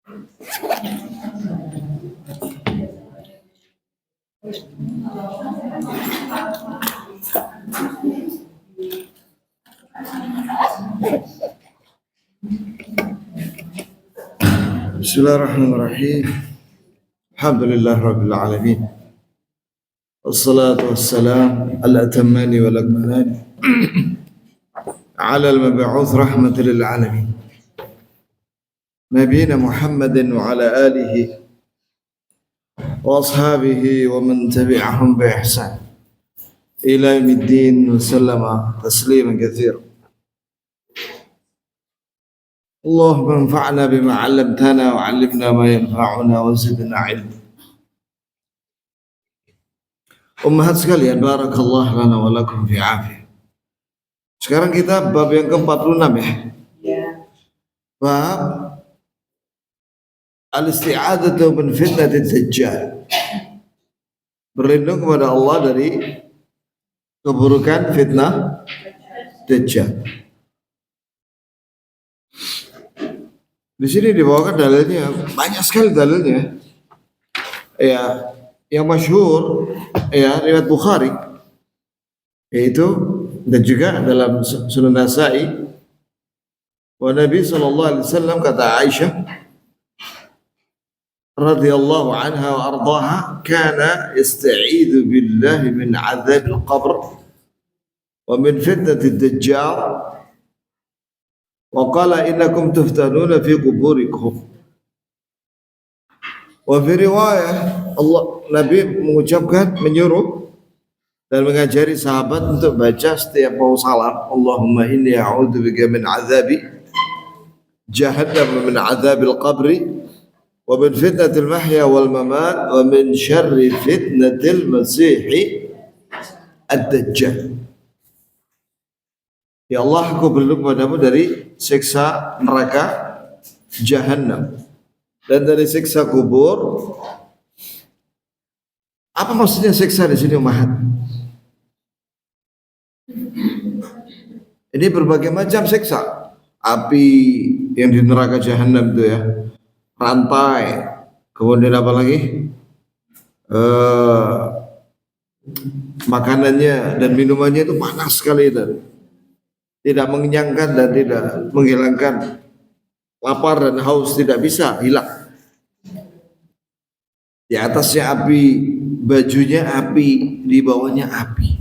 Bismillahirrahmanirrahim. Alhamdulillah rabbil alamin. Wassalatu wassalam al-atammani wal akmalani ala al-mab'uth rahmatan lil alamin. Nabiyina Muhammadin wa ala alihi wa ashabihi wa man tabi'ahum bi ihsan ila yaumiddin wa sallama tasliman katsiran. اللهم انفعنا بما علمتنا وعلمنا ما ينفعنا وزدنا علما. Ummahat sekalian, barakallahu lana wa lakum fi afiyah. Sekarang kita bab yang ke-46 ya. Bab al-isti'adzatu min fitnatid dajjal. Berlindung kepada Allah dari keburukan fitnah dajjal. Di sini dibawakan dalilnya, banyak sekali dalilnya. Ya, yang masyhur ya riwayat Bukhari yaitu dan juga dalam Sunan Nasa'i wa Nabi sallallahu alaihi wasallam kata Aisyah radhiyallahu anha wa ardhaha kana yasta'idu billahi min 'adzabil qabr wa min fitnatid dajjal. Wa qala innakum tuftanuna fi quburikum. Wa fi riwayah Allah Nabi mengucapkan menyuruh dan mengajari sahabat untuk baca setiap mau salam, Allahumma inni a'udzubika min 'adzabi jahannam wa min 'adzabil qabri wa min fitnatil mahya wal mamat wa min syarri fitnatil masiih ad-dajjal. Ya Allah, aku berlindung padamu dari siksa neraka Jahannam dan dari siksa kubur. Apa maksudnya siksa di sini, Umahat? Ini berbagai macam siksa. Api yang di neraka Jahannam itu ya, rantai, kemudian apa lagi? Makanannya dan minumannya itu panas sekali itu. Tidak mengenyangkan dan tidak menghilangkan lapar dan haus, tidak bisa hilang. Di atasnya api, bajunya api, di bawahnya api.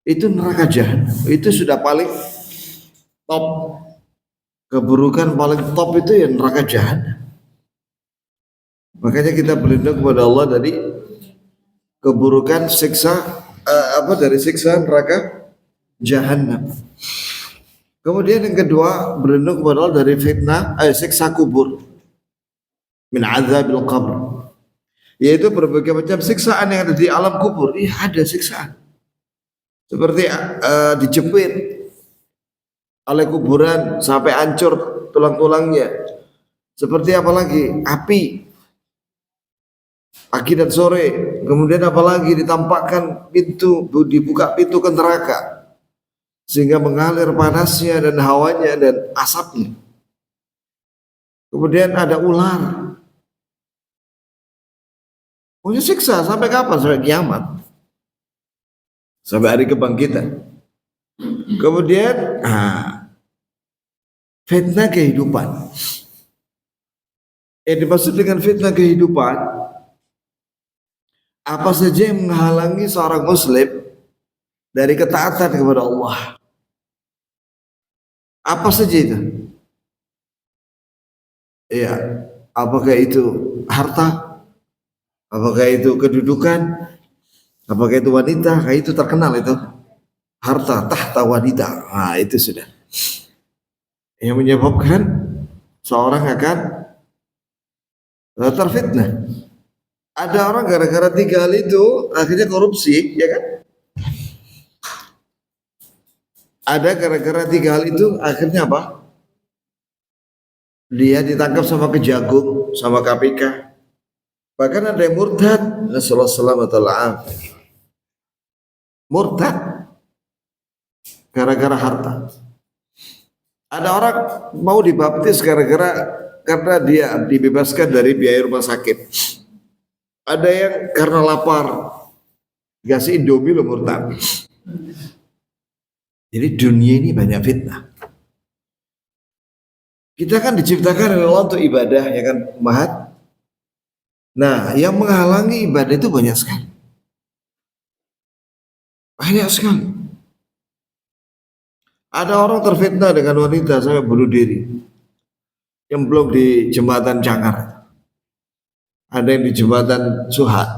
Itu neraka Jahannam. Itu sudah paling top. Keburukan paling top itu ya neraka Jahannam. Makanya kita berlindung kepada Allah dari keburukan siksa dari siksa neraka Jahannam. Kemudian yang kedua, berlindung kepada Allah dari fitnah siksa kubur, min azabil qabr, yaitu berbagai macam siksaan yang ada di alam kubur. Ada siksaan seperti dijepit oleh kuburan sampai hancur tulang-tulangnya. Seperti apa lagi? Api pagi dan sore. Kemudian apa lagi? Ditampakkan pintu, dibuka pintu ke neraka sehingga mengalir panasnya dan hawanya dan asapnya. Kemudian ada ular. Punya siksa sampai kapan? Sampai kiamat, sampai hari kebangkitan. Kemudian fitnah kehidupan. Yang dimaksud dengan fitnah kehidupan, apa saja yang menghalangi seorang muslim dari ketaatan kepada Allah. Apa saja itu? Ya, apakah itu harta? Apakah itu kedudukan? Apakah itu wanita? Kayak itu terkenal itu. Harta tahta wanita. Nah, itu sudah. Yang menyebabkan seorang akan terfitnah. Ada orang gara-gara 3 hal itu akhirnya korupsi, ya kan? Ada gara-gara 3 hal itu akhirnya apa? Dia ditangkap sama Kejagung, sama KPK. Bahkan ada yang murtad. Nasallallahu alaihi wasallam. Murtad gara-gara harta. Ada orang mau dibaptis gara-gara karena dia dibebaskan dari biaya rumah sakit. Ada yang karena lapar, dikasih Indomie lo murtad. Jadi dunia ini banyak fitnah. Kita kan diciptakan oleh Allah untuk ibadah, ya kan, Mahat? Nah, yang menghalangi ibadah itu banyak sekali. Banyak sekali. Ada orang terfitnah dengan wanita sampai bunuh diri. Yang di jembatan Cangar. Ada yang di jembatan Suhat.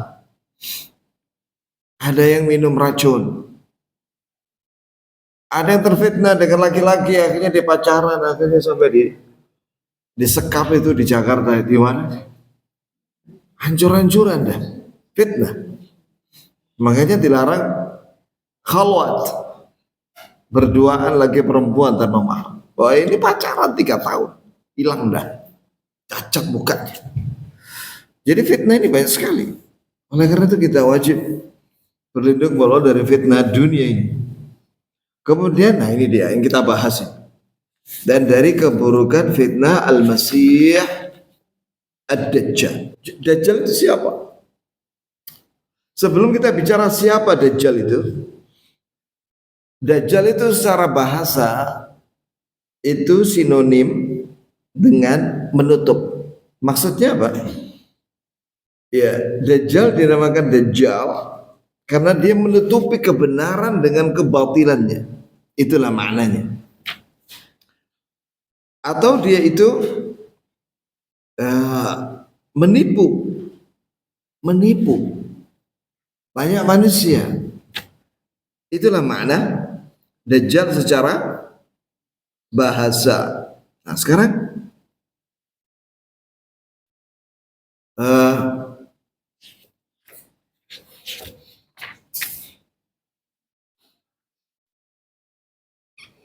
Ada yang minum racun. Ada yang terfitnah dengan laki-laki, akhirnya dia pacaran, akhirnya sampai disekap itu di Jakarta, di mana? Hancur-hancuran dah. Fitnah. Makanya dilarang khalwat. Berduaan lagi perempuan tanpa mahram. Wah, ini pacaran 3 tahun. Hilang dah. Cacat mukanya. Jadi fitnah ini banyak sekali. Oleh karena itu kita wajib berlindung kepada dari fitnah dunia ini. Kemudian, nah ini dia yang kita bahas ini. Dan dari keburukan fitnah Al-Masih Ad-Dajjal. Dajjal itu siapa? Sebelum kita bicara siapa Dajjal itu, Dajjal itu secara bahasa itu sinonim dengan menutup. Maksudnya apa? Ya, Dajjal dinamakan Dajjal karena dia menutupi kebenaran dengan kebatilannya. Itulah maknanya. Atau dia itu menipu banyak manusia. Itulah makna Dajjal secara bahasa. Nah sekarang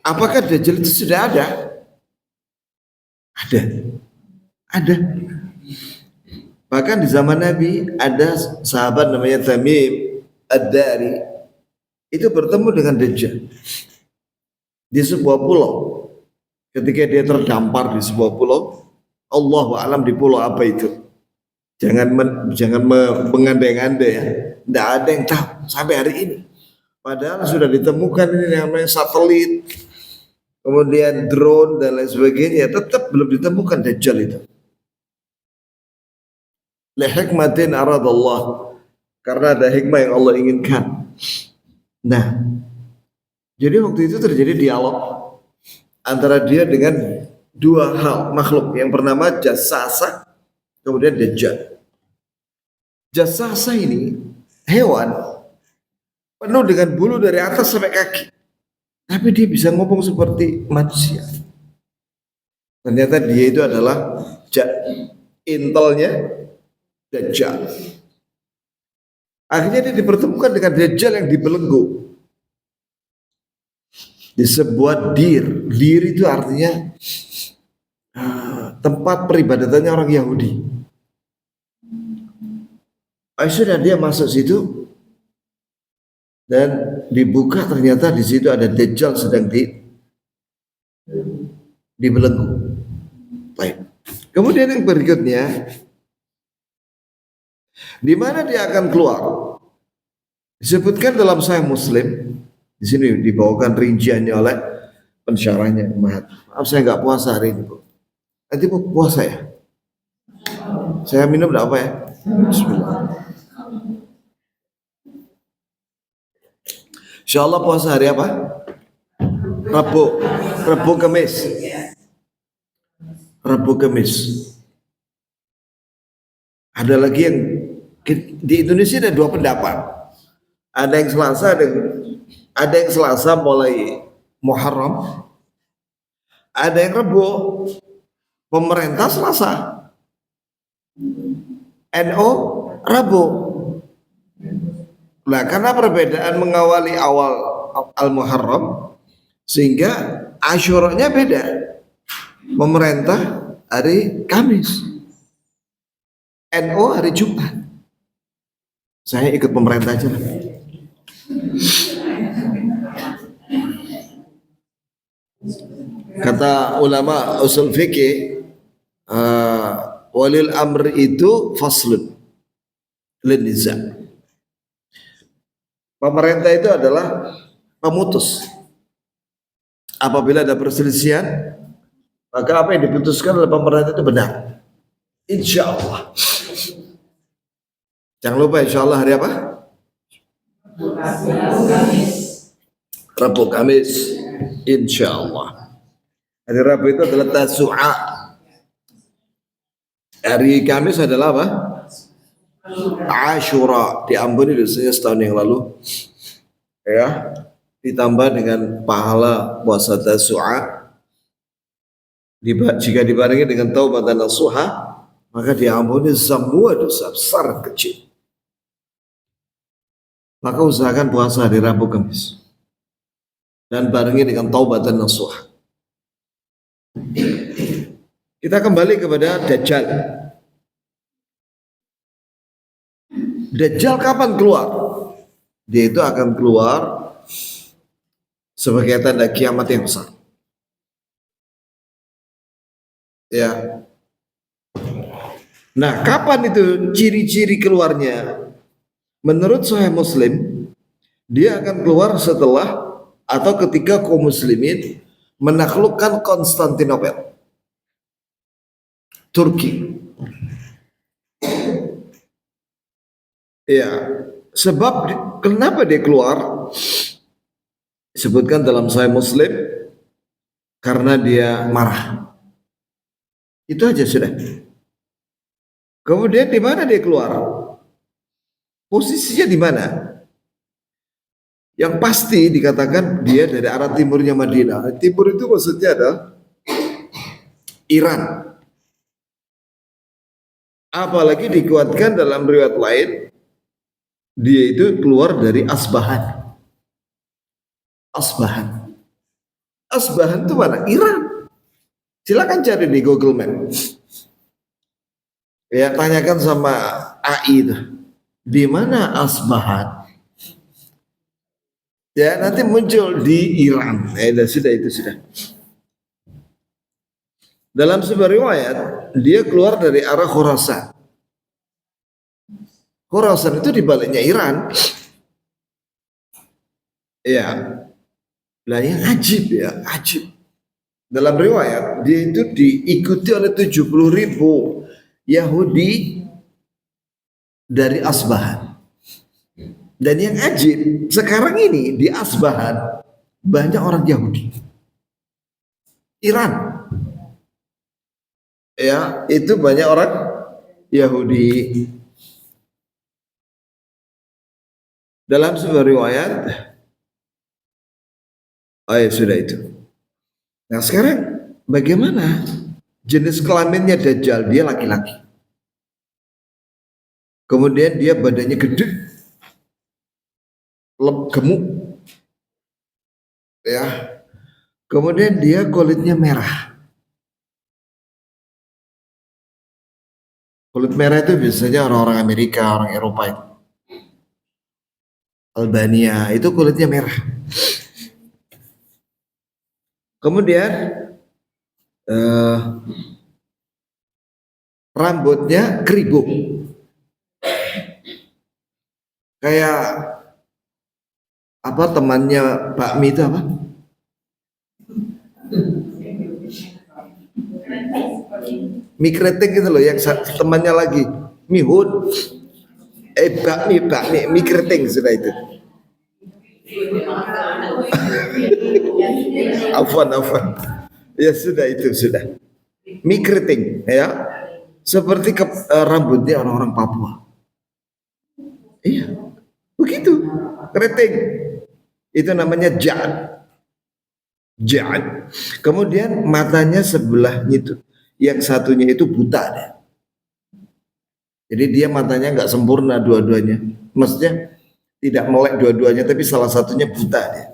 apakah Dajjal itu sudah ada? Ada. Bahkan di zaman Nabi ada sahabat namanya Tamim Ad-Dari, itu bertemu dengan Dajjal di sebuah pulau. Ketika dia terdampar di sebuah pulau, Allahu a'lam di pulau apa itu. Jangan mengandai-andai ya. Tidak ada yang tahu sampai hari ini. Padahal sudah ditemukan ini namanya satelit, kemudian drone dan lain sebagainya, tetap belum ditemukan Dajjal itu. Li hikmatin aradallah, karena ada hikmah yang Allah inginkan. Nah, jadi waktu itu terjadi dialog antara dia dengan 2 hal makhluk yang bernama Jassasa, kemudian Dajjal. Jassasa ini hewan penuh dengan bulu dari atas sampai kaki, tapi dia bisa ngomong seperti manusia. Ternyata dia itu adalah intelnya Dajjal. Akhirnya dia dipertemukan dengan Dajjal yang dibelenggu di sebuah dir. Dir itu artinya tempat peribadatannya orang Yahudi. Sudah dia masuk situ dan dibuka, ternyata di situ ada Dajjal sedang dibelenggu. Baik. Kemudian yang berikutnya, di mana dia akan keluar? Disebutkan dalam Sahih Muslim. Di sini dibawakan rinciannya oleh pensyarahnya. Maaf saya nggak puasa hari ini, Bu. Nanti Bu puasa ya? Saya minum enggak apa ya? Bismillah. Insya Allah puasa hari apa? Rabu Kamis. Rabu Kamis. Ada lagi yang di Indonesia ada 2 pendapat. Ada yang Selasa mulai Muharram. Ada yang Rabu. Pemerintah Selasa. NU Rabu. Nah, karena perbedaan mengawali awal Al-Muharram, sehingga Asyuranya beda. Pemerintah hari Kamis, NU hari Jumat. Saya ikut pemerintah aja. Kata ulama usul fikih, Walil amr itu faslun lin niza. Pemerintah itu adalah pemutus. Apabila ada perselisihan, maka apa yang diputuskan oleh pemerintah itu benar. Insya Allah. Jangan lupa insya Allah hari apa? Rabu Kamis. Insya Allah. Hari Rabu itu adalah Tasu'a. Hari Kamis adalah apa? Ashura. Diampuni dosanya setahun yang lalu. Ya. Ditambah dengan pahala puasa Tasu'a. Jika dibarengi dengan taubat dan nasuha, maka diampuni semua dosa besar kecil. Maka usahakan puasa hari Rabu Kamis dan barengi dengan taubat dan nasuha. Kita kembali kepada Dajjal. Dajjal kapan keluar? Dia itu akan keluar sebagai tanda kiamat yang besar. Ya. Nah, kapan itu ciri-ciri keluarnya? Menurut Sahih Muslim, dia akan keluar setelah atau ketika kaum muslimin menaklukkan Konstantinopel, Turki. Ya, sebab kenapa dia keluar? Disebutkan dalam Sahih Muslim karena dia marah. Itu aja sudah. Kemudian di mana dia keluar? Posisinya di mana? Yang pasti dikatakan dia dari arah timurnya Madinah. Timur itu maksudnya adalah Iran. Apalagi dikuatkan dalam riwayat lain, dia itu keluar dari Asbahan. Asbahan. Asbahan itu mana? Iran. Silakan cari di Google Map. Ya, tanyakan sama AI itu. Di mana Asbahan? Ya, nanti muncul di Iran. Sudah itu sudah. Dalam sebuah riwayat, dia keluar dari arah Khurasan. Khurasan itu di baliknya Iran. Ya. Lah yang ajib ya, ajib. Dalam riwayat, dia itu diikuti oleh 70.000 Yahudi dari Asbahan. Dan yang ajib, sekarang ini di Asbahan banyak orang Yahudi. Iran. Ya, itu banyak orang Yahudi. Dalam sebuah riwayat, sudah itu. Nah sekarang bagaimana jenis kelaminnya Dajjal? Dia laki-laki. Kemudian dia badannya gede, gemuk, ya. Kemudian dia kulitnya merah. Kulit merah itu biasanya orang-orang Amerika, orang Eropa itu. Albania itu kulitnya merah. Kemudian rambutnya keribuk, kayak apa temannya bakmi itu apa? Mie kretek gitu loh, yang temannya lagi mihun. Bakmi mie kretek sudah itu. Afwan. Ya sudah itu sudah. Mie keriting ya. Seperti rambutnya orang-orang Papua. Iya. Begitu. Keriting. Itu namanya ja'ad. Ja'ad. Kemudian matanya sebelahnya itu. Yang satunya itu buta deh. Jadi dia matanya nggak sempurna dua-duanya. Maksudnya tidak melek dua-duanya, tapi salah satunya buta dia.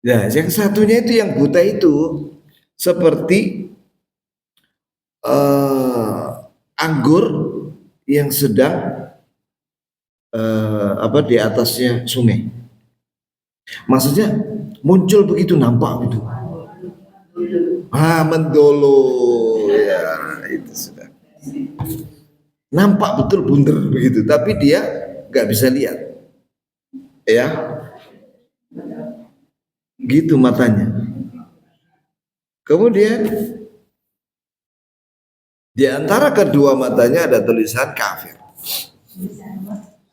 Nah, yang satunya itu yang buta itu seperti anggur yang sedang di atasnya sungai. Maksudnya muncul begitu nampak gitu. Mendolo. Ya, itu sudah. Nampak betul bunder begitu, tapi dia nggak bisa lihat. Ya, gitu matanya. Kemudian di antara kedua matanya ada tulisan kafir.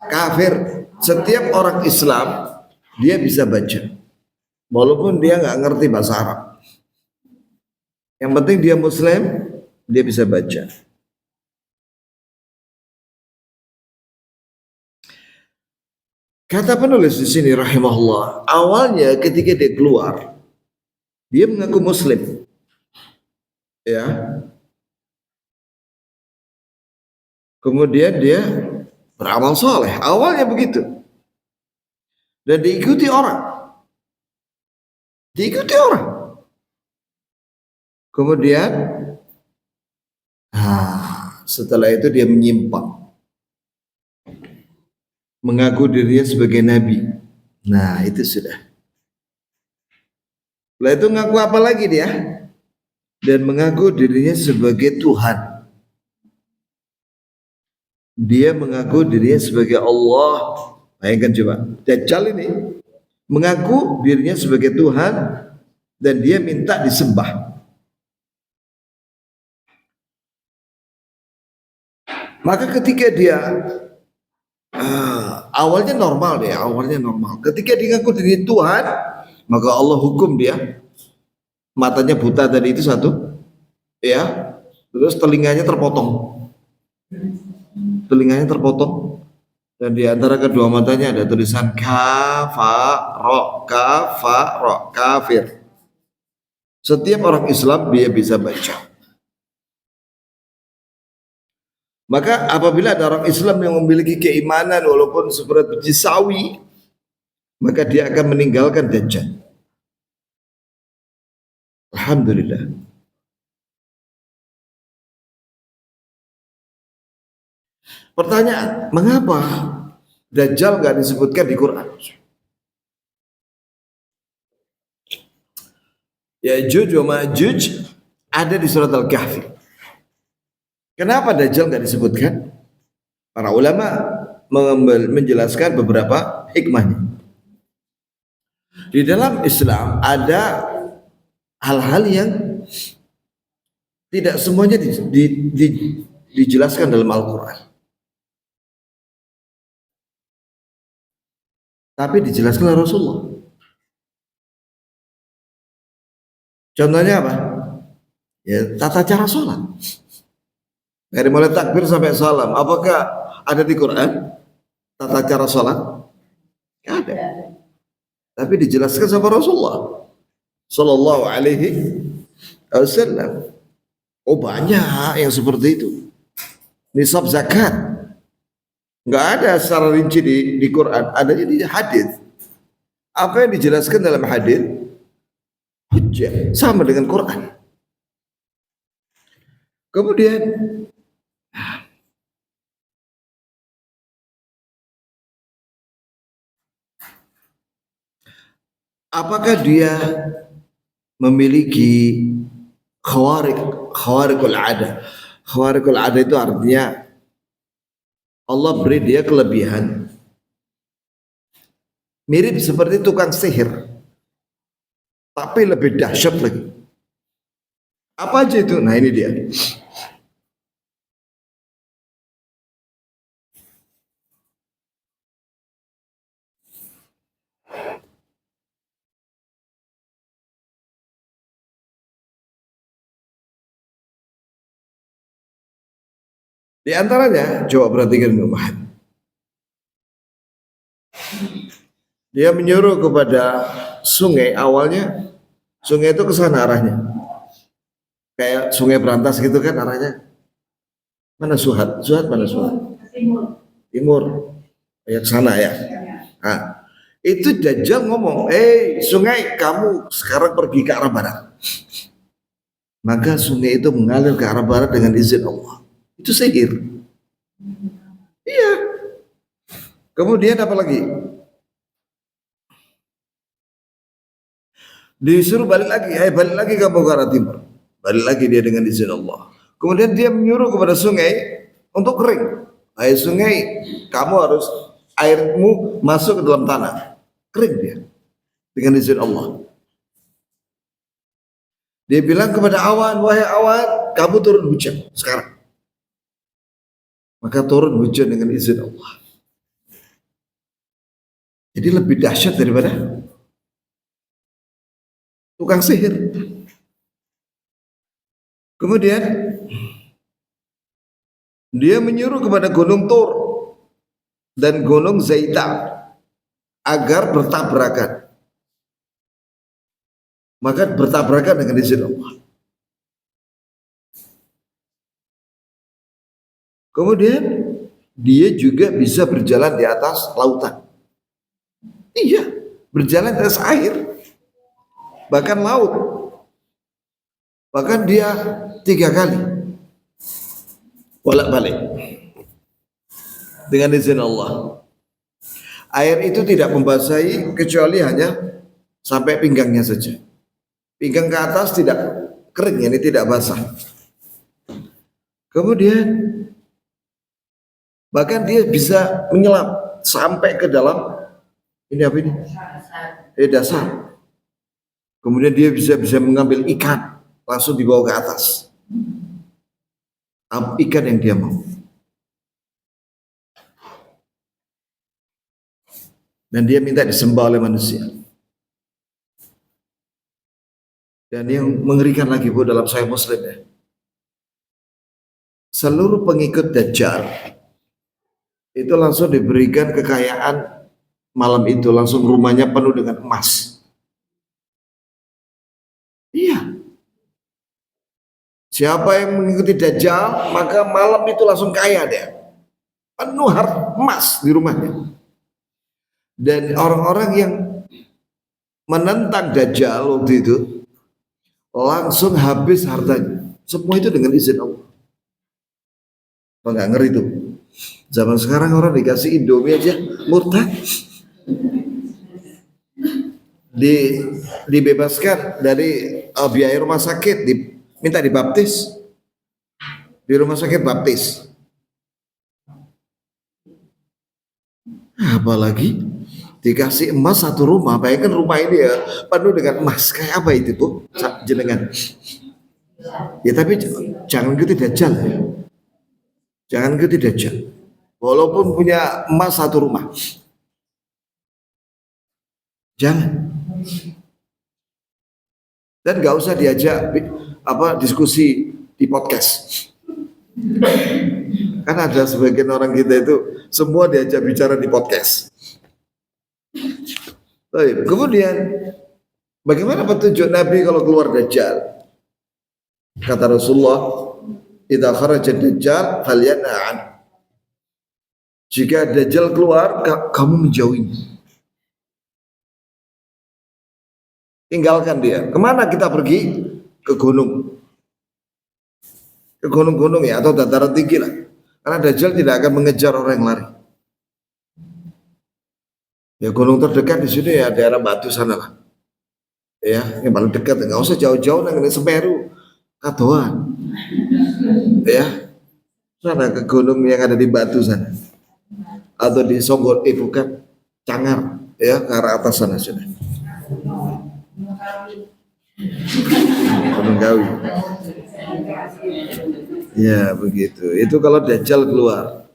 Kafir. Setiap orang Islam dia bisa baca, walaupun dia nggak ngerti bahasa Arab. Yang penting dia Muslim, dia bisa baca. Kata penulis di sini rahimahullah, awalnya ketika dia keluar, dia mengaku Muslim, ya. Kemudian dia beramal soleh, awalnya begitu, dan diikuti orang. Kemudian, setelah itu dia menyimpang, mengaku dirinya sebagai nabi. Nah, itu sudah. Setelah itu ngaku apa lagi dia? Dan mengaku dirinya sebagai Tuhan. Dia mengaku dirinya sebagai Allah. Bayangkan coba, Dajjal ini mengaku dirinya sebagai Tuhan dan dia minta disembah. Maka ketika dia awalnya normal. Ketika dia mengaku dirinya Tuhan, maka Allah hukum dia. Matanya buta tadi itu satu, ya. Terus telinganya terpotong. Dan di antara kedua matanya ada tulisan kafir. Setiap orang Islam dia bisa baca. Maka apabila ada orang Islam yang memiliki keimanan walaupun seberat biji sawi, maka dia akan meninggalkan Dajjal. Alhamdulillah. Pertanyaan, mengapa Dajjal nggak disebutkan di Quran? Ya'juj wa Ma'juj ada di surat Al-Kahfi. Kenapa Dajjal nggak disebutkan? Para ulama menjelaskan beberapa hikmahnya. Di dalam Islam ada hal-hal yang tidak semuanya dijelaskan dalam Al-Quran, tapi dijelaskan oleh Rasulullah. Contohnya apa? Ya, tata cara sholat. Dari mulai takbir sampai salam, apakah ada di Quran tata cara sholat? Tidak ada. Tapi dijelaskan sama Rasulullah Sallallahu Alaihi Wasallam. Oh, banyak yang seperti itu. Nisab zakat nggak ada secara rinci di Quran, adanya di hadis. Apa yang dijelaskan dalam hadis hujjah sama dengan Quran. Kemudian apakah dia memiliki khawariqul ada? Khawariqul ada itu artinya Allah beri dia kelebihan mirip seperti tukang sihir, tapi lebih dahsyat lagi. Apa aja itu? Nah, ini dia. Di antaranya, coba perhatikan Muhammad. Dia menyuruh kepada sungai, awalnya sungai itu ke sana arahnya. Kayak sungai Berantas gitu kan arahnya. Mana Suhat? Mana Suhat? Timur. Ya ke sana ya. Nah, itu Dajjal ngomong, sungai kamu sekarang pergi ke arah barat. Maka sungai itu mengalir ke arah barat dengan izin Allah. Itu sihir. Iya. Kemudian apa lagi? Disuruh balik lagi, balik lagi ke arah timur. balik lagi dia dengan izin Allah. Kemudian dia menyuruh kepada sungai untuk kering. Air sungai, kamu harus airmu masuk ke dalam tanah. Kering dia dengan izin Allah. Dia bilang kepada awan, wahai awan, kamu turun hujan sekarang. Maka turun hujan dengan izin Allah. Jadi lebih dahsyat daripada tukang sihir. Kemudian dia menyuruh kepada Gunung Tur dan Gunung Zaitun agar bertabrakan. Maka bertabrakan dengan izin Allah. Kemudian dia juga bisa berjalan di atas lautan. Iya, berjalan di atas air, bahkan laut. Bahkan dia 3 kali bolak-balik dengan izin Allah. Air itu tidak membasahi kecuali hanya sampai pinggangnya saja. Pinggang ke atas tidak kering, ini tidak basah. Kemudian bahkan dia bisa menyelam sampai ke dalam ini apa ini? Dasar. Kemudian dia bisa mengambil ikan langsung dibawa ke atas. Ikan yang dia mau. Dan dia minta disembah oleh manusia. Dan yang mengerikan lagi Bu dalam Sahih Muslim ya. Seluruh pengikut Dajjal itu langsung diberikan kekayaan malam itu, langsung rumahnya penuh dengan emas. Iya. Siapa yang mengikuti Dajjal, maka malam itu langsung kaya dia. Penuh harta emas di rumahnya. Dan orang-orang yang menentang Dajjal waktu itu langsung habis hartanya. Semua itu dengan izin Allah. Apa nggak ngeri itu? Zaman sekarang orang dikasih Indomie aja murtad. Dibebaskan dari biaya rumah sakit, minta dibaptis di rumah sakit baptis. Apalagi dikasih emas 1 rumah, bayangkan rumah ini ya penuh dengan emas, kayak apa itu Bu jenengan? Ya tapi jangan ikuti Dajjal ya. Jangan ikuti Dajjal. Walaupun punya emas 1 rumah, jangan. Dan nggak usah diajak diskusi di podcast. Kan ada sebagian orang kita itu semua diajak bicara di podcast. Baik. Kemudian bagaimana petunjuk Nabi kalau keluar Dajjal? Kata Rasulullah, "Idza kharaja Dajjal falyan'a an." Jika Dajjal keluar, kamu menjauhinya. Tinggalkan dia. Kemana kita pergi? Ke gunung. Ke gunung-gunung ya, atau dataran tinggi lah. Karena Dajjal tidak akan mengejar orang yang lari. Ya gunung terdekat di sini ya daerah Batu sana lah. Ya, yang paling dekat. Nggak usah jauh-jauh nang Semeru, Katoan. Ya, sana ke gunung yang ada di Batu sana. Atau di Songgol, bukan, Cangar. Ya, ke arah atas sana sudah. Gunung Kawi. Ya begitu. Itu kalau Dajjal keluar.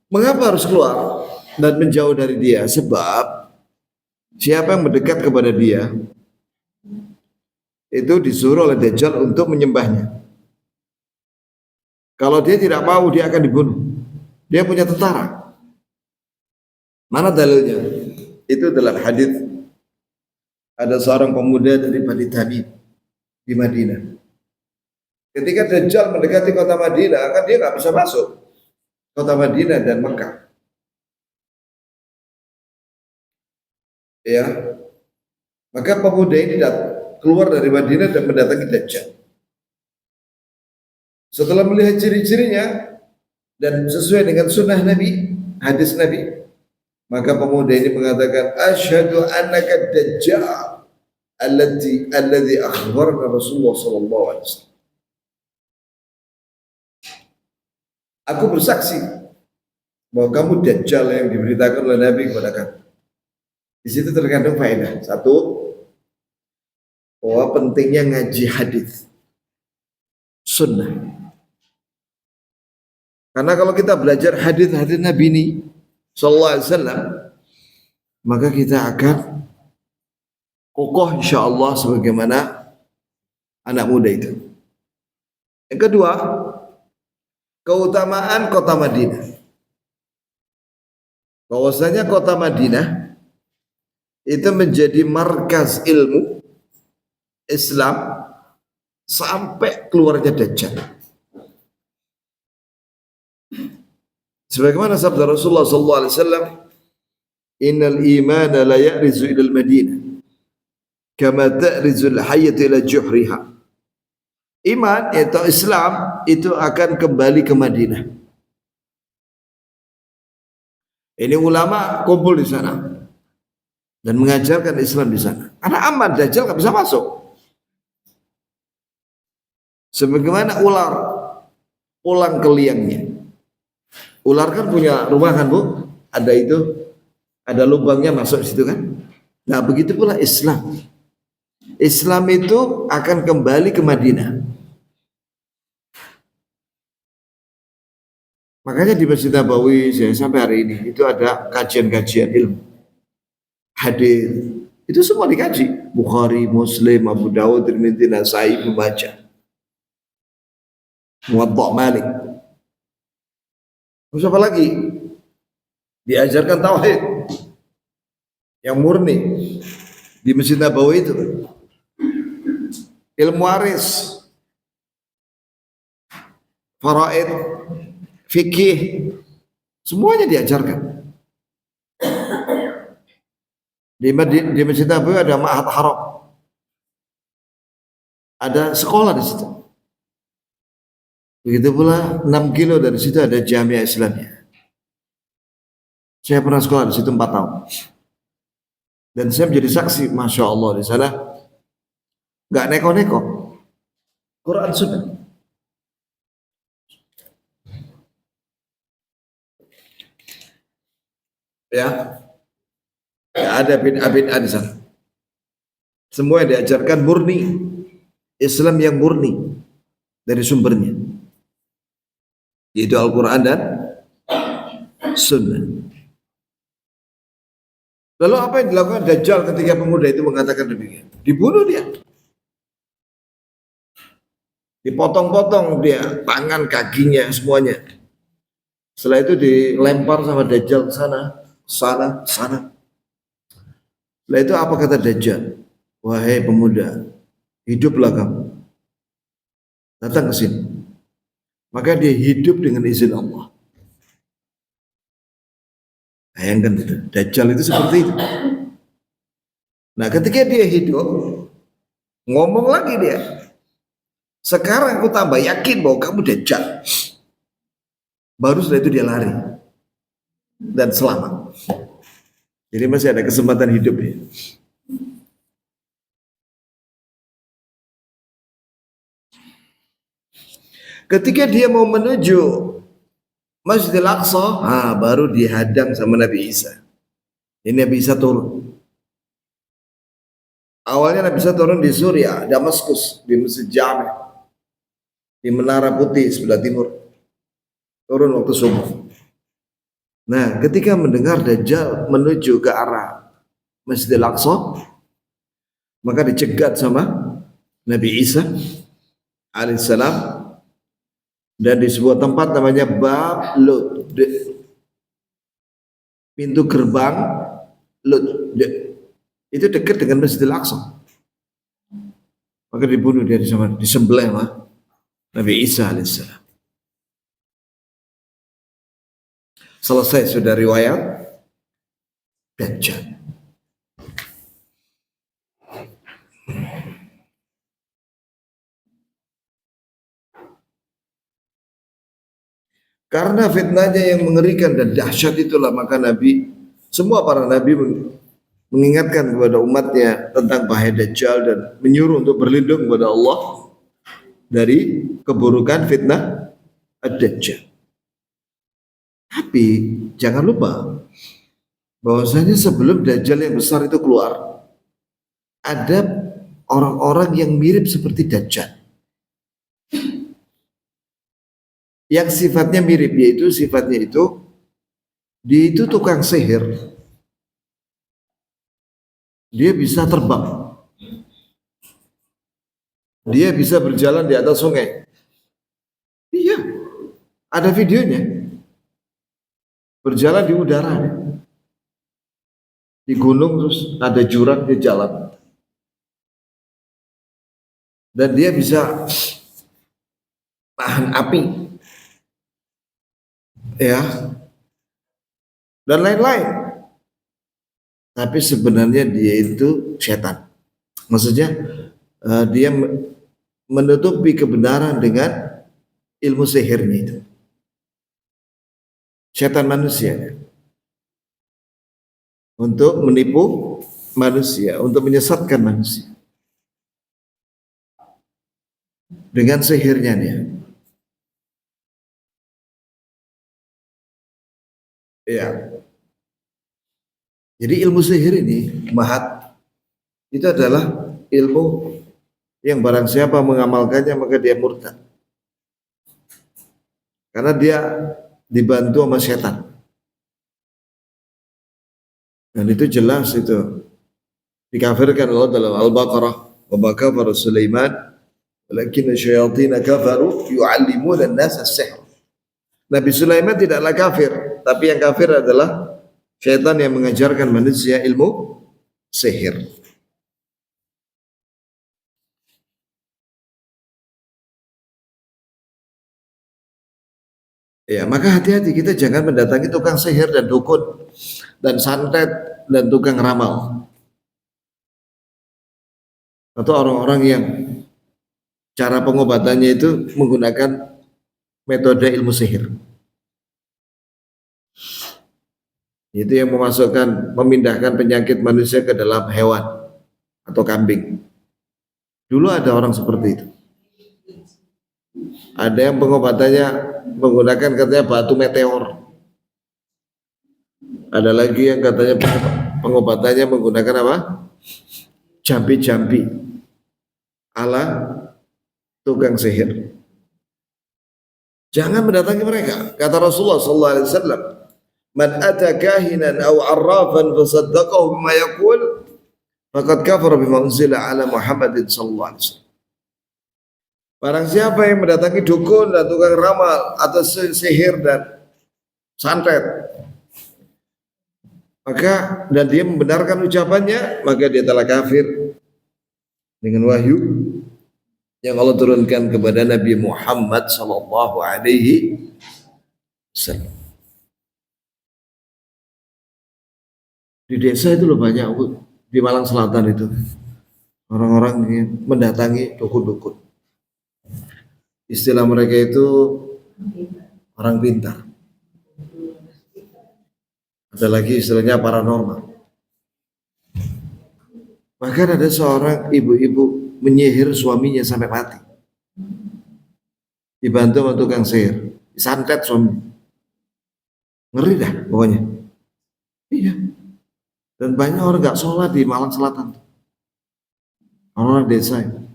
Mengapa harus keluar dan menjauh dari dia? Sebab siapa yang mendekat kepada dia itu disuruh oleh Dajjal untuk menyembahnya. Kalau dia tidak mau, dia akan dibunuh. Dia punya tentara. Mana dalilnya? Itu dalam hadis. Ada seorang pemuda dari Bani Tamim di Madinah. Ketika Dajjal mendekati kota Madinah, kan dia nggak bisa masuk kota Madinah dan Mekah. Ya, maka pemuda ini keluar dari Madinah dan mendatangi Dajjal. Setelah melihat ciri-cirinya dan sesuai dengan sunnah Nabi, hadis Nabi, maka pemuda ini mengatakan, "Asyhadu annaka Dajjal." alladhi akhbarana Rasulullah sallallahu alaihi wasallam. Aku bersaksi bahwa kamu dajjal yang diberitakan oleh Nabi kepada kamu. Di situ terkandung faedah. Satu, bahwa pentingnya ngaji hadis sunnah. Karena kalau kita belajar hadis-hadis Nabi ini sallallahu alaihi wasallam, maka kita akan kokoh insyaallah sebagaimana anak muda itu. Yang kedua, keutamaan kota Madinah. Bahwasanya kota Madinah itu menjadi markas ilmu Islam sampai keluarnya Dajjal. Sebagaimana sabda Rasulullah sallallahu alaihi wasallam, "Innal imana la ya'rizu ila al-Madinah kama ta'rizu al-hayyatu ila juhriha." Iman atau Islam itu akan kembali ke Madinah. Ini ulama kumpul di sana dan mengajarkan Islam di sana. Karena aman, Dajjal nggak bisa masuk. Sebagaimana ular pulang ke liangnya. Ular kan punya rumah kan Bu? Ada itu, ada lubangnya masuk di situ kan? Nah begitu pula Islam. Islam itu akan kembali ke Madinah. Makanya di Masjid Nabawi sampai hari ini itu ada kajian-kajian ilmu hadis. Itu semua dikaji. Bukhari, Muslim, Abu Dawud, Tirmidzi, Nasai membaca. Muwatta Malik. Terus apa lagi? Diajarkan tauhid yang murni di Masjid Nabawi itu. Ilmu waris, faraid, fikih, semuanya diajarkan. Di Masjid Nabawi ada Ma'had Haram, ada sekolah di situ. Begitu pula 6 kilo dari situ ada Jamiah Islamiyah. Saya pernah sekolah di situ 4 tahun. Dan saya menjadi saksi, Masya Allah di sana nggak neko-neko, Quran Sunnah. Ya, nggak ada bid'ah di sana. Semua yang diajarkan murni, Islam yang murni dari sumbernya, yaitu Al-Quran dan Sunnah. Lalu apa yang dilakukan Dajjal ketika pemuda itu mengatakan demikian? Dibunuh dia. Dipotong-potong dia, tangan, kakinya, semuanya. Setelah itu dilempar sama Dajjal sana. Setelah itu apa kata Dajjal? Wahai pemuda, hiduplah kamu. Datang ke sini. Maka dia hidup dengan izin Allah. Bayangkan itu, Dajjal itu seperti itu. Nah ketika dia hidup, ngomong lagi dia. Sekarang aku tambah yakin bahwa kamu Dajjal. Baru setelah itu dia lari. Dan selamat. Jadi masih ada kesempatan hidup ya. Ketika dia mau menuju Masjidil Aqsa, baru dihadang sama Nabi Isa. Ini Nabi Isa turun. Awalnya Nabi Isa turun di Suriah, Damaskus, di Masjid Jami', di Menara Putih sebelah timur. Turun waktu subuh. Nah, ketika mendengar Dajjal menuju ke arah Masjidil Aqsa, maka dicegat sama Nabi Isa alaihissalam. Dan di sebuah tempat namanya Bab Lut, pintu gerbang Lut, itu dekat dengan Masjidil Aqsa. Maka dibunuh dia di sana, disembelih Nabi Isa alaihissalam. Selesai sudah riwayat Dajjal. Karena fitnahnya yang mengerikan dan dahsyat itulah maka Nabi, semua para Nabi mengingatkan kepada umatnya tentang bahaya Dajjal dan menyuruh untuk berlindung kepada Allah dari keburukan fitnah Ad-Dajjal. Tapi jangan lupa bahwasanya sebelum Dajjal yang besar itu keluar, ada orang-orang yang mirip seperti Dajjal, yang sifatnya mirip, yaitu sifatnya itu dia itu tukang sihir, dia bisa terbang, dia bisa berjalan di atas sungai. Iya, ada videonya, berjalan di udara, di gunung, terus ada jurang di jalan, dan dia bisa tahan api, ya, dan lain-lain. Tapi sebenarnya dia itu setan. Maksudnya dia menutupi kebenaran dengan ilmu sihirnya itu. Setan manusia untuk menipu manusia, untuk menyesatkan manusia dengan sihirnya dia. Ya. Jadi ilmu sihir ini, mahat, itu adalah ilmu yang barang siapa mengamalkannya maka dia murtad. Karena dia dibantu sama setan. Dan itu jelas itu dikafirkan Allah dalam Al-Baqarah, wa ma kafara Sulaiman walakin asyayatin kafaru yu'allimuna an-nas as-sihr. Nabi Sulaiman tidaklah kafir, tapi yang kafir adalah syaitan yang mengajarkan manusia ilmu sihir. Ya, maka hati-hati, kita jangan mendatangi tukang sihir dan dukun dan santet dan tukang ramal, atau orang-orang yang cara pengobatannya itu menggunakan metode ilmu sihir. Itu yang memindahkan penyakit manusia ke dalam hewan atau kambing. Dulu ada orang seperti itu. Ada yang pengobatannya menggunakan katanya batu meteor. Ada lagi yang katanya pengobatannya menggunakan apa? Jampi-jampi ala tukang sihir. Jangan mendatangi mereka. Kata Rasulullah SAW, "Man ata kahinan aw arrafan fasaddaqahu bima yaqul, faqad kafara bima unzila ala Muhammadin sallallahu alaihi wasallam." Barang siapa yang mendatangi dukun dan tukang ramal atau sihir dan santet, maka dan dia membenarkan ucapannya, maka dia telah kafir dengan wahyu yang Allah turunkan kepada Nabi Muhammad sallallahu alaihi wasallam. Di desa itu loh banyak, di Malang Selatan itu orang-orang yang mendatangi dukun-dukun. Istilah mereka itu orang pintar. Ada lagi istilahnya paranormal. Bahkan ada seorang ibu-ibu menyihir suaminya sampai mati. Dibantu sama tukang sihir, disantet suami. Ngeri dah pokoknya. Iya. Dan banyak orang gak sholat di Malang Selatan. Orang desa itu.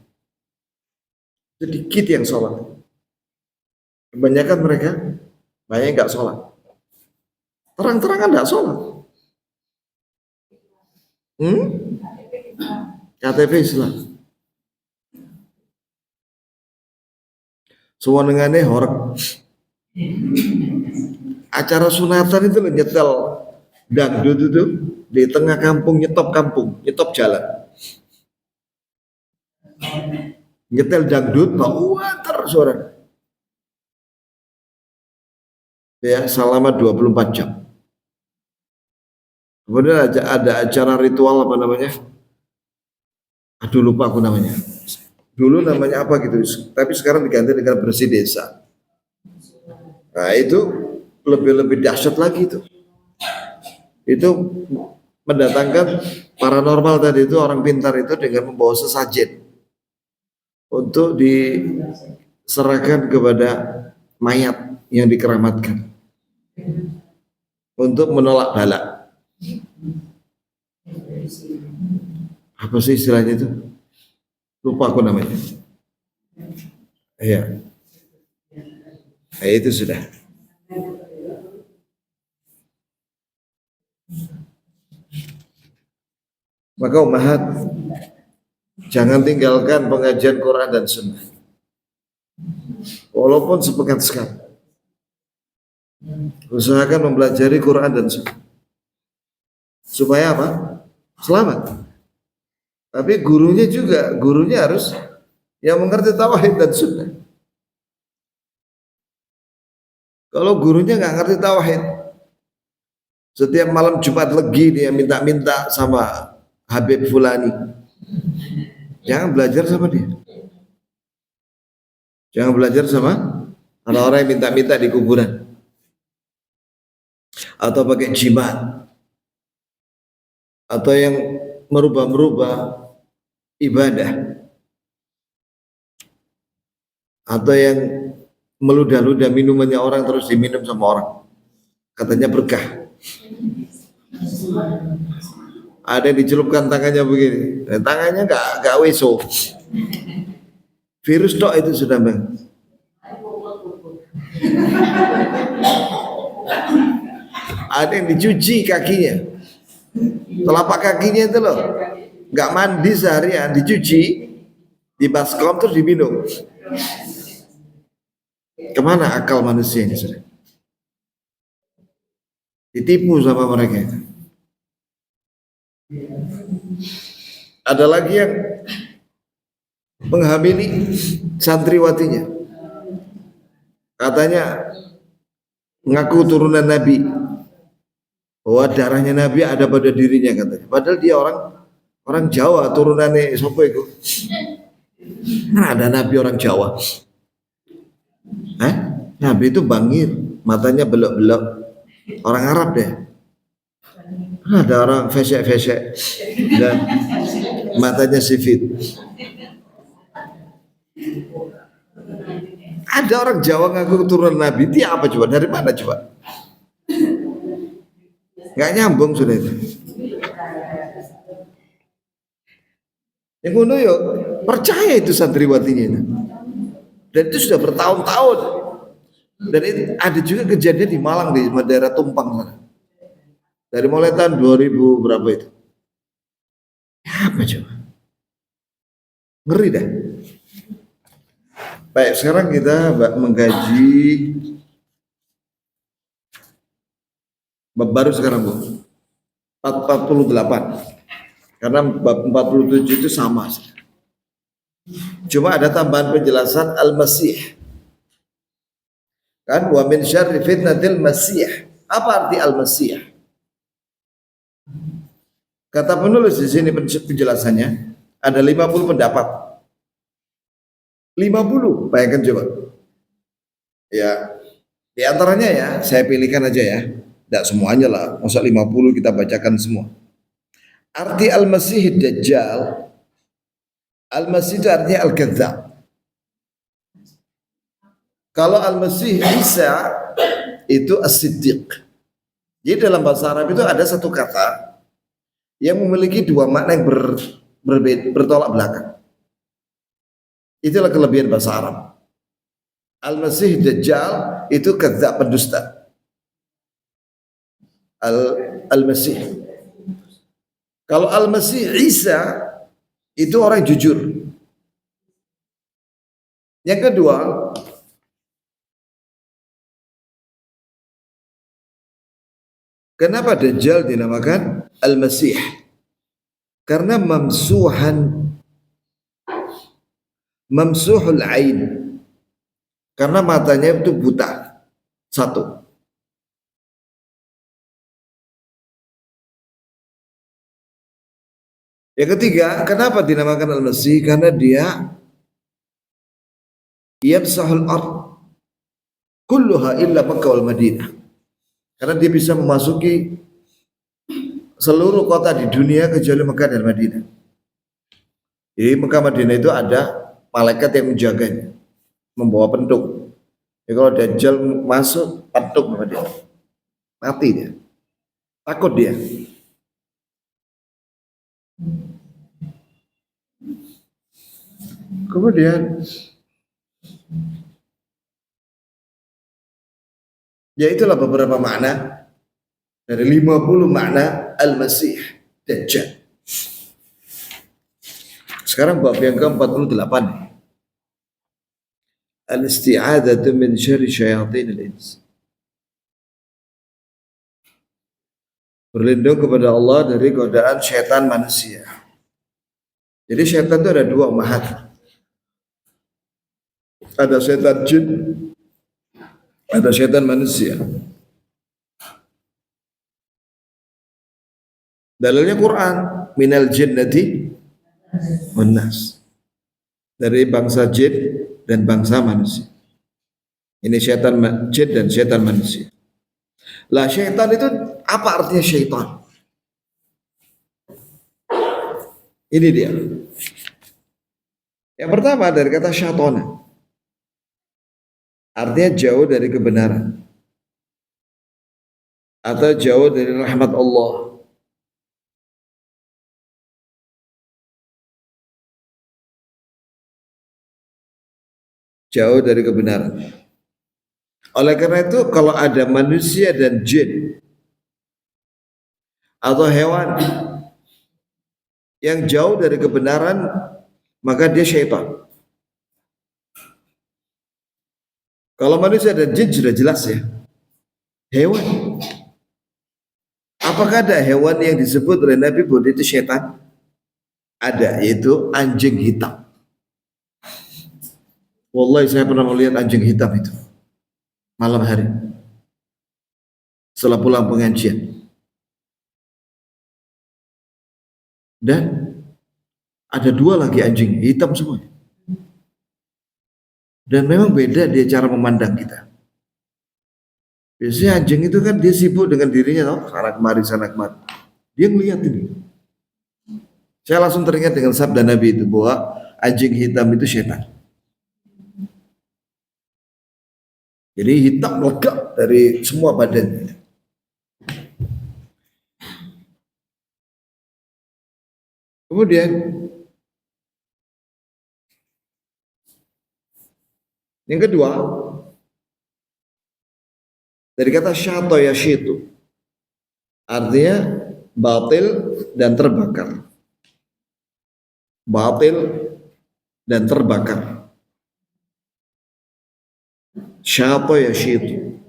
Sedikit yang sholat. Kebanyakan mereka banyak gak sholat. Terang-terangan gak sholat. KTP Islam. Sewenengane horeg. Acara sunatan itu nyetel dangdut itu di tengah kampung, nyetop jalan. Nyetel dangdut, water suara. Ya, selama 24 jam. Kemudian ada acara ritual apa namanya? Aduh lupa aku namanya. Dulu namanya apa gitu, tapi sekarang diganti dengan bersih desa. Nah itu lebih dahsyat lagi itu. Itu mendatangkan paranormal tadi itu orang pintar itu dengan membawa sesajen untuk diserahkan kepada mayat yang dikeramatkan untuk menolak bala. Apa sih istilahnya itu? Lupa aku namanya. Iya. Itu sudah. Maka umahat, jangan tinggalkan pengajian Quran dan Sunnah, walaupun sepekan sekali. Usahakan mempelajari Quran dan Sunnah. Supaya apa? Selamat. Tapi gurunya harus yang mengerti tauhid dan Sunnah. Kalau gurunya nggak ngerti tauhid, setiap malam Jumat Legi dia minta-minta sama Habib Fulani, jangan belajar sama dia. Jangan belajar sama orang-orang yang minta-minta di kuburan atau pakai jimat atau yang merubah-merubah ibadah atau yang meludah-ludah minumannya orang terus diminum sama orang, katanya berkah. Ada yang dicelupkan tangannya begini, tangannya nggak weso, virus tok itu sudah bang. Ada yang dicuci kakinya, telapak kakinya itu loh, nggak mandi seharian, dicuci, di baskom terus diminum. Kemana akal manusia ini sudah? Ditipu sama mereka. Ada lagi yang menghamili santriwatinya, katanya ngaku turunan Nabi, bahwa darahnya Nabi ada pada dirinya katanya. Padahal dia orang Jawa, turunannya siapa itu? Nah, ada Nabi orang Jawa. Nabi itu bangir, matanya belok-belok, orang Arab deh. Ada orang fesek-fesek dan matanya sipit. Ada orang Jawa ngaku turunan Nabi, dia apa coba? Dari mana coba? Nggak nyambung sudah itu. Yang kuno yuk percaya itu santriwatinya itu. Dan itu sudah bertahun-tahun. Dan itu ada juga kejadian di Malang di daerah Tumpang sana. Dari mulai tahun 2000 berapa itu? Apa coba? Ngeri dah. Baik, sekarang kita mengkaji bab baru sekarang Bu. 48. Karena bab 47 itu sama. Cuma ada tambahan penjelasan al-masih. Kan wa min syarri fitnatil masih. Apa arti al-masih? Kata penulis di sini penjelasannya ada 50 pendapat. 50, bayangkan coba. Ya, di antaranya ya, saya pilihkan aja ya. Tidak semuanya lah, masa 50 kita bacakan semua. Arti al-masih dajjal, al-masih itu artinya al-kadzab. Kalau al-masih Isa itu as-siddiq. Jadi dalam bahasa Arab itu ada satu kata yang memiliki dua makna yang bertolak belakang. Itulah kelebihan bahasa Arab. Al-Masih Dajjal itu kadzab, pendusta. Al-Masih. Kalau Al-Masih Isa itu orang jujur. Yang kedua, kenapa Dajjal dinamakan Al-Masih? Karena mamsuhul ain. Karena matanya itu buta. Satu. Yang ketiga, kenapa dinamakan Al-Masih? Karena dia yamsahul ard kulluha illa Makkah wal Madinah. Karena dia bisa memasuki seluruh kota di dunia kecuali Mekah dan Madinah. Jadi Mekah Madinah itu ada malaikat yang menjaganya, membawa pentung. Jadi kalau Dajjal masuk, pentung sama dia, mati dia, takut dia. Kemudian ya itulah beberapa makna dari 50 makna Al-Masih Dajjal. Sekarang bab yang ke-48. Al-isti'adzatu min syarri syayatin al-ins. Berlindung kepada Allah dari godaan syaitan manusia. Jadi syaitan itu ada dua mahat. Ada syaitan jin, ada syaitan manusia. Dalilnya Quran, minal jinnati wan nas. Dari bangsa jin dan bangsa manusia. Ini syaitan jin dan syaitan manusia. Lah syaitan itu apa artinya syaitan? Ini dia. Yang pertama dari kata syaitana. Artinya jauh dari kebenaran. Atau jauh dari rahmat Allah. Jauh dari kebenaran. Oleh karena itu kalau ada manusia dan jin atau hewan yang jauh dari kebenaran, maka dia syaitan. Kalau manusia dan jin sudah jelas ya. Hewan. Apakah ada hewan yang disebut oleh Nabi bahwa itu syaitan? Ada, yaitu anjing hitam. Wallahi saya pernah melihat anjing hitam itu malam hari setelah pulang pengajian. Dan ada dua lagi anjing hitam semua. Dan memang beda dia cara memandang kita. Biasanya anjing itu kan dia sibuk dengan dirinya, tau? Sana kemari, sana kemari. Dia ngeliat ini. Saya langsung teringat dengan sabda Nabi itu bahwa anjing hitam itu syaitan. Jadi hitam legap dari semua badannya. Kemudian yang kedua dari kata syata yashitu, artinya batil dan terbakar. Batil dan terbakar. Syata yashitu.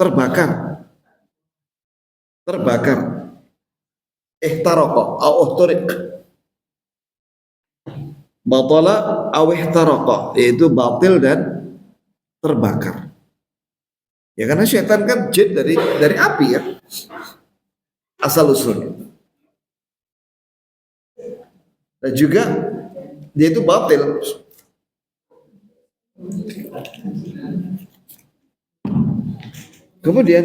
Terbakar. Terbakar. Ihtaraqa au uhtariq. Batala au ihtaraqa, yaitu batil dan terbakar. Ya karena syaitan kan jin dari api ya. Asal usulnya. Dan juga dia itu batil. Kemudian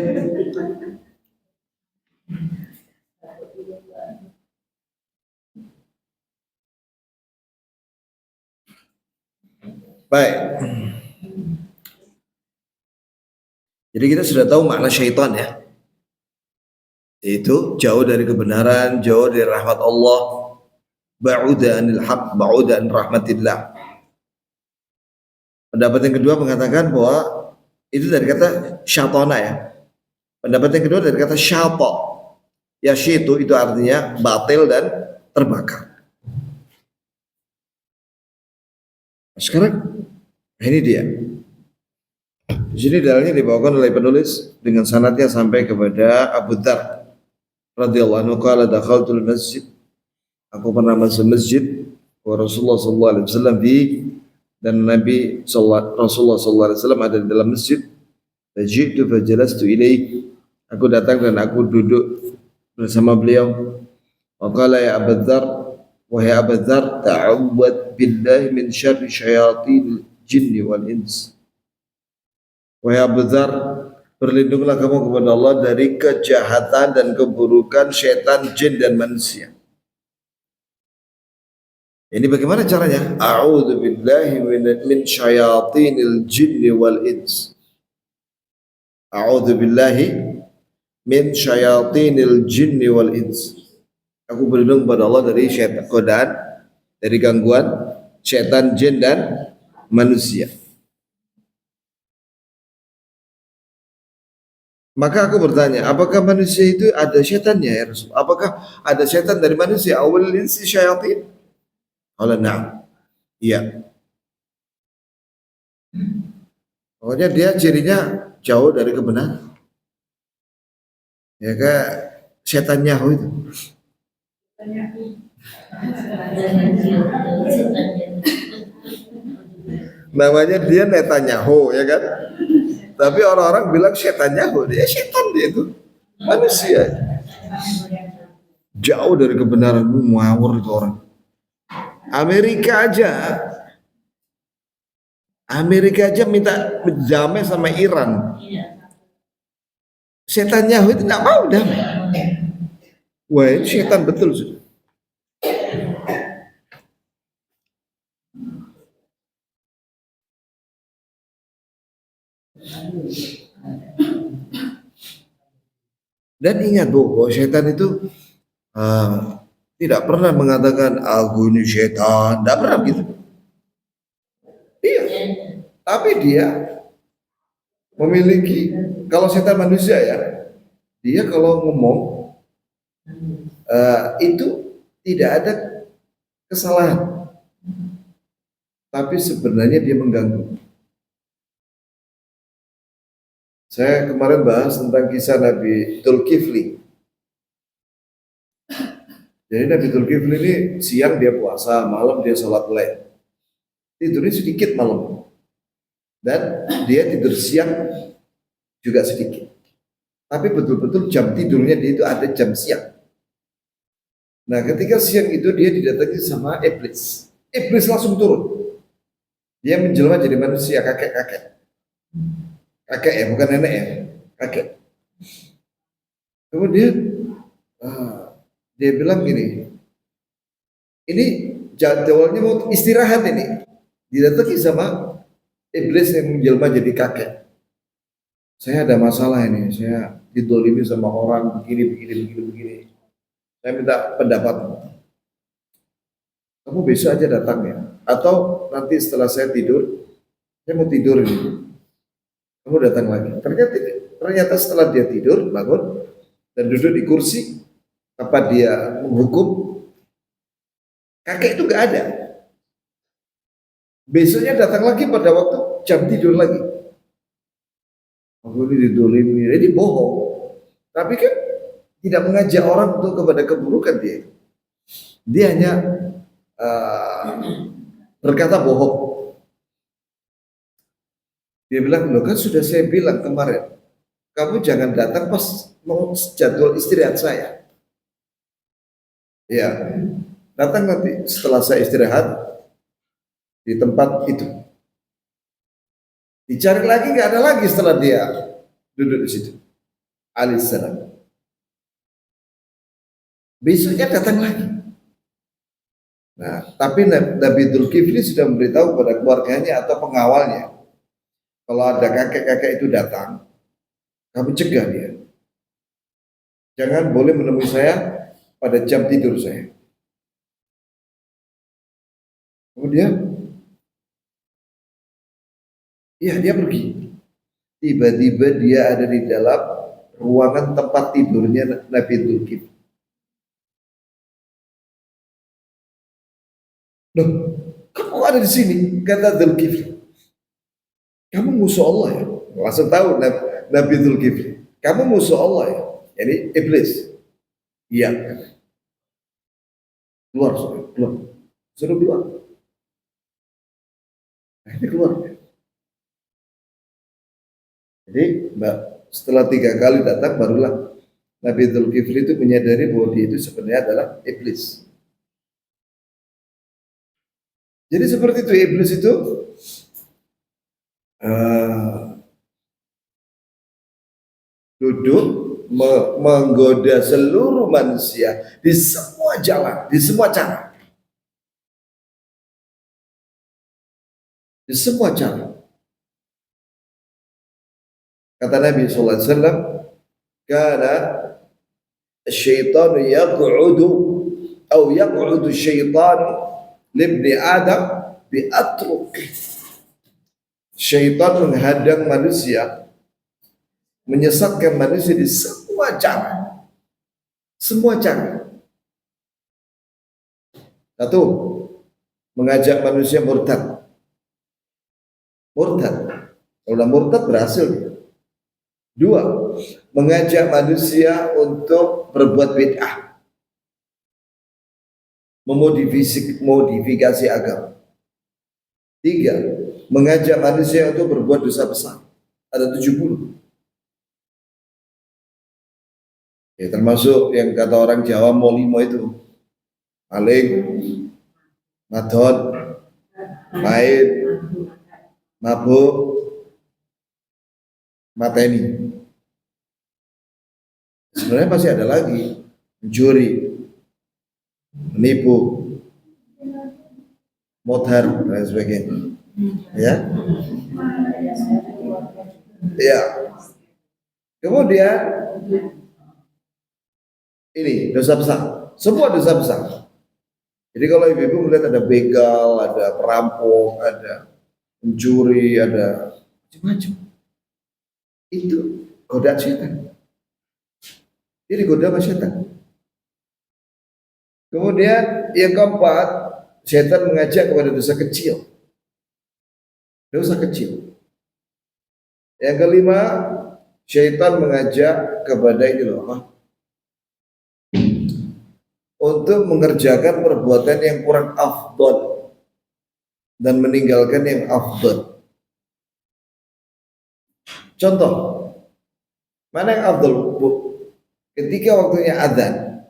baik. Jadi kita sudah tahu makna syaitan ya. Yaitu jauh dari kebenaran, jauh dari rahmat Allah, ba'uda anil haq, ba'uda an rahmatillah. Pendapat yang kedua mengatakan bahwa itu dari kata syaitana ya. Pendapat yang kedua dari kata syata. Yashitu itu artinya batil dan terbakar. Sekarang ini dia. Di sini dalilnya dibawakan oleh penulis dengan sanadnya sampai kepada Abu Dzar radhiyallahu anhu qala dakhaltul masjid. Aku pernah masuk masjid wa Rasulullah sallallahu alaihi wasallam dan Rasulullah sallallahu alaihi wasallam ada di dalam masjid. Faji'tu fajalastu ilaihi. Aku datang dan aku duduk bersama beliau. Wa qala ya Abu Dzar, wahai Abu Dzar, ta'awwad billahi min syarri syayatinil jinni wal ins. Wahai Abu Dzar, Berlindunglah kamu kepada Allah dari kejahatan dan keburukan syaitan, jin dan manusia. Ini bagaimana caranya? A'udzu billahi min syayatinil jinni wal ins. A'udzu billahi min syayatinil jinni wal ins. Aku berlindung kepada Allah dari syaitan, godaan, dari gangguan syaitan, jin dan manusia. Maka aku bertanya, apakah manusia itu ada syaitannya ya Rasul? Apakah ada syaitan dari manusia? Awal insi syayatin? Allah na'am. Iya. Pokoknya dia cirinya jauh dari kebenaran. Ya kayak setan Yahoo itu. Namanya dia Netanyahu ya kan? Tapi orang-orang bilang setan Yahoo, dia setan dia itu. Manusia. Jauh dari kebenaran, ngawur itu orang. Amerika aja minta berdamai sama Iran. Setan Yahoo itu nggak mau damai. Wah, ini setan betul sudah. Dan ingat bahwa setan itu tidak pernah mengatakan aku ini setan, tidak pernah gitu. Iya, tapi dia memiliki, kalau setan manusia ya, dia kalau ngomong itu tidak ada kesalahan, tapi sebenarnya dia mengganggu. Saya kemarin bahas tentang kisah Nabi Dzulkifli. Jadi Nabi Dzulkifli ini siang dia puasa, malam dia sholat lail. Tidurnya sedikit malam. Dan dia tidur siang juga sedikit. Tapi betul-betul jam tidurnya dia itu ada jam siang. Nah ketika siang itu dia didatangi sama iblis. Iblis langsung turun. Dia menjelma jadi manusia, kakek-kakek. Kakek ya, bukan nenek ya, kakek. Kemudian dia bilang gini, ini jadwalnya mau istirahat ini. Didatangi sama iblis yang menjelma jadi kakek. Saya ada masalah ini, saya didolimi sama orang begini. Saya minta pendapat. Kamu besok aja datang ya, atau nanti setelah saya tidur, saya mau tidur ini. Kamu datang lagi. Ternyata setelah dia tidur, bangun dan duduk di kursi, apa dia menghukum, kakek itu gak ada. Besoknya datang lagi pada waktu jam tidur lagi. Aku ini didolimi, ini bohong. Tapi kan tidak mengajak orang untuk kepada keburukan dia. Dia hanya berkata bohong. Dia bilang, loh kan sudah saya bilang kemarin, kamu jangan datang pas mau jadwal istirahat saya. Ya, datang nanti setelah saya istirahat di tempat itu. Dicari lagi, nggak ada lagi setelah dia duduk di situ. Alaihissalam. Besoknya datang lagi. Nah, tapi Nabi Dzulkifli sudah memberitahu kepada keluarganya atau pengawalnya, kalau ada kakek-kakek itu datang, kamu cegah dia. Jangan boleh menemui saya pada jam tidur saya. Kemudian, ya dia pergi. Tiba-tiba dia ada di dalam ruangan tempat tidurnya Nabi Dzulkifli. Loh, kamu ada di sini? Kata Dzulkifli. Kamu musuh Allah ya? Langsung tahu Nabi Dzulkifli. Kamu musuh Allah ya? Jadi iblis. Iya. Keluar. Suruh keluar. Nah, ini keluar. Jadi setelah 3 kali datang barulah Nabi Dzulkifli itu menyadari bahwa dia itu sebenarnya adalah iblis. Jadi seperti itu, iblis itu duduk menggoda seluruh manusia di semua jalan, di semua cara, di semua cara. Kata Nabi sallallahu alaihi wasallam, "Kana asy-syaitanu yaq'udu atau yaq'udu asy-syaitanu libni Adam bi atruqi." Syaitan menghadang manusia, menyesatkan manusia di semua cara. Semua cara. Satu, mengajak manusia murtad. Murtad. Kalau udah murtad berhasil. Dua, mengajak manusia untuk berbuat bid'ah. Memodifikasi agama. Tiga, mengajak manusia untuk berbuat dosa besar. Ada 70. Ya, termasuk yang kata orang Jawa molimo itu. Maling, madon, main, mabuk, mateni. Sebenarnya pasti ada lagi. Mencuri, menipu, modar, dan sebagainya. Ya. Ya. Kemudian ini dosa besar. Semua dosa besar. Jadi kalau ibu-ibu melihat ada begal, ada perampok, ada mencuri, ada macam-macam, itu godaan setan. Dia digoda sama setan. Kemudian yang keempat, setan mengajak kepada dosa kecil. Dosa kecil. Yang kelima, setan mengajak kepada ini loh apa? Untuk mengerjakan perbuatan yang kurang afdol dan meninggalkan yang afdol. Contoh, mana yang afdol, Bu? Ketika waktunya adzan,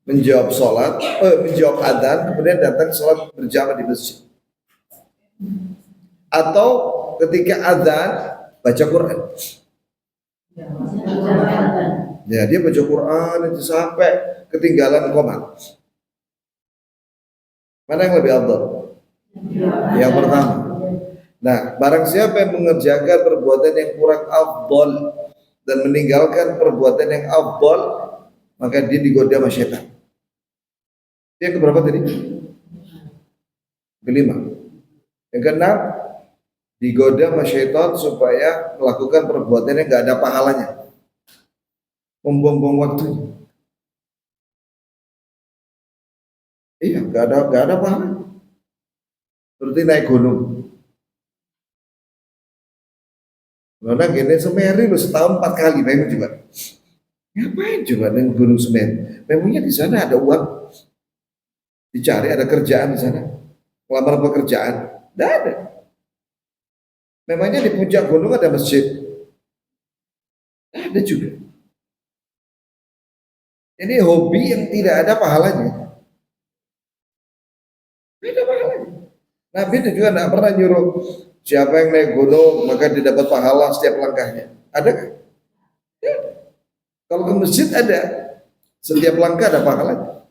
menjawab adzan, kemudian datang sholat berjamaah di masjid. Atau ketika adzan baca Quran. Ya, dia baca Quran itu sampai ketinggalan komat. Mana yang lebih afdal? Yang pertama. Nah, barang siapa yang mengerjakan perbuatan yang kurang afdal dan meninggalkan perbuatan yang afdal, maka dia digoda sama syaitan. Yang keberapa tadi? Kelima. Yang keenam, digoda sama syaitan supaya melakukan perbuatan yang gak ada pahalanya, membuang-buang waktunya. Iya, gak ada pahalanya. Seperti naik gunung. Karena gini Semeru lu setahun 4 kali, memang juga. Ngapain coba naik gunung Semeru? Memangnya di sana ada uang, dicari ada kerjaan di sana, melamar pekerjaan, tidak ada. Memangnya di puncak gunung ada masjid, ada juga. Ini hobi yang tidak ada pahalanya. Tidak ada pahalanya. Nabi itu juga tidak pernah nyuruh siapa yang naik gunung maka dia dapat pahala setiap langkahnya. Ada kan? Ya. Kalau ke masjid ada, setiap langkah ada pahalanya.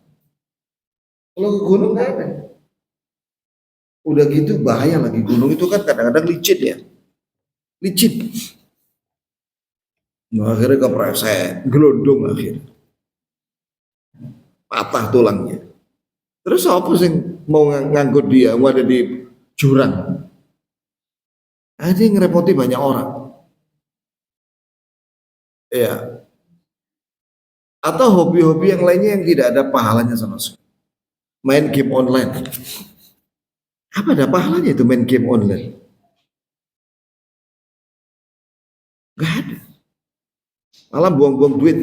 Kalau ke gunung nggak ada. Udah gitu bahaya lagi, gunung itu kan kadang-kadang licin ya, licin. Nah, akhirnya kepreset, gelondong akhirnya, patah tulangnya. Terus apa sih mau ngangkut dia, mau ada di jurang? Ada yang ngerepoti banyak orang. Ya. Atau hobi-hobi yang lainnya yang tidak ada pahalanya sama sekali. Main game online. Apa ada pahalanya itu main game online? Gak ada. Malah buang-buang duit.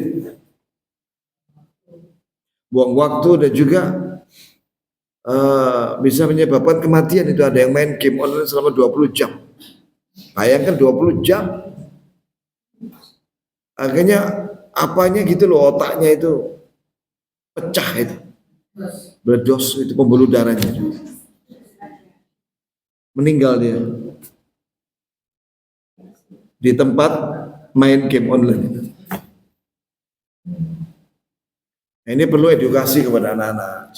Buang waktu dan juga bisa menyebabkan kematian. Itu ada yang main game online selama 20 jam. Bayangkan 20 jam. Akhirnya apanya gitu loh, otaknya itu pecah itu. Berdos itu, pembuluh darahnya. Meninggal dia. Di tempat main game online. Nah, ini perlu edukasi kepada anak-anak.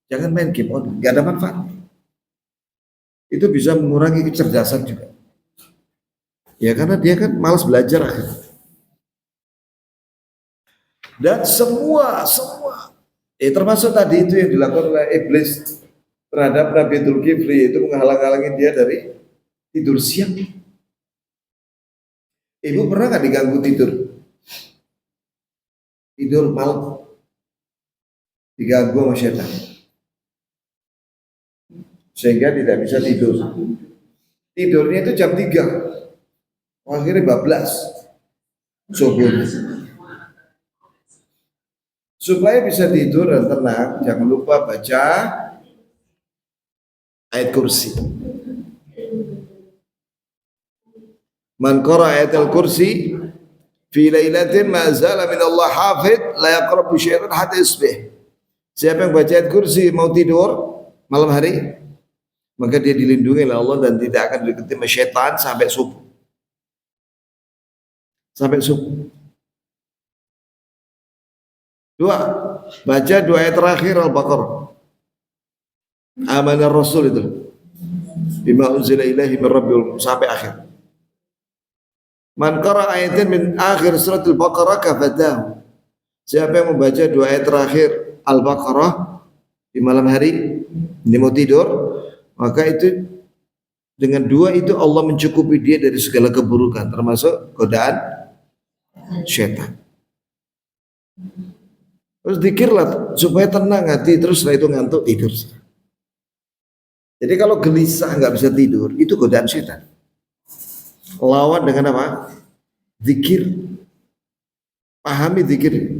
Jangan main game online, nggak ada manfaat. Itu bisa mengurangi kecerdasan juga. Ya karena dia kan malas belajar akhirnya. Dan semua termasuk tadi itu yang dilakukan oleh iblis terhadap Nabi Dzulkifli, itu menghalang-halangi dia dari tidur siang. Ibu pernah nggak diganggu tidur malam, diganggu sama setan sehingga tidak bisa tidurnya itu jam 3, akhirnya bablas subuh. Supaya bisa tidur dan tenang, jangan lupa baca ayat kursi. Man qara ayatul kursi fi lailatin ma zala min Allah hafid la yaqrabu syaitan hatta yusbih. Siapa yang baca ayat kursi mau tidur malam hari, maka dia dilindungi oleh Allah dan tidak akan didekati oleh syaitan sampai subuh. Sampai subuh. 2. Baca 2 ayat terakhir Al-Baqarah. Amanar Rasul itu. Bima unzila ilaihi min rabbil sampai akhir. Man qara ayatin min akhir surat Al-Baqarah kafadahu. Siapa yang membaca 2 ayat terakhir Al-Baqarah di malam hari, dia mau tidur, maka itu dengan 2 itu Allah mencukupi dia dari segala keburukan, termasuk godaan syaitan. Terus zikirlah supaya tenang hati, terus setelah itu ngantuk tidur. Jadi kalau gelisah nggak bisa tidur, itu godaan syaitan. Lawan dengan apa? Zikir. Pahami zikir.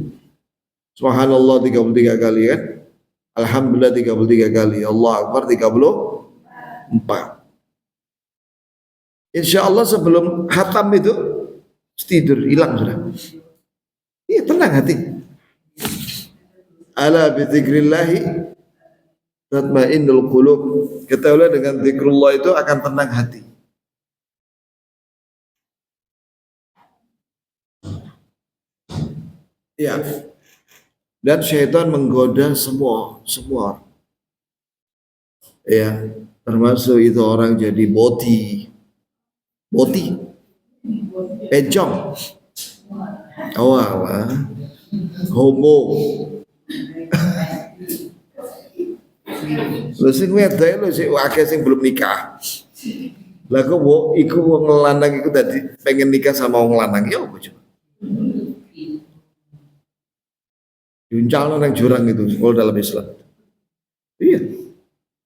Subhanallah 33 kali kan? Alhamdulillah 33 kali. Allah Akbar 34. Insya Allah sebelum hatam itu tidur, hilang sudah. Iya, tenang hati. Ala bi dzikrillahi tatmainnul qulub. Ketahuilah dengan zikrullah itu akan tenang hati. Ya. Dan syaitan menggoda semua. Ya, termasuk itu orang jadi boti, pejong, homo. Lha sing wedok lho sik akeh sing belum nikah. Lah kok iku wong lanang iku tadi pengen nikah sama wong lanang ya apa coba? Diuncalno nang jurang itu kalau dalam Islam. Iya.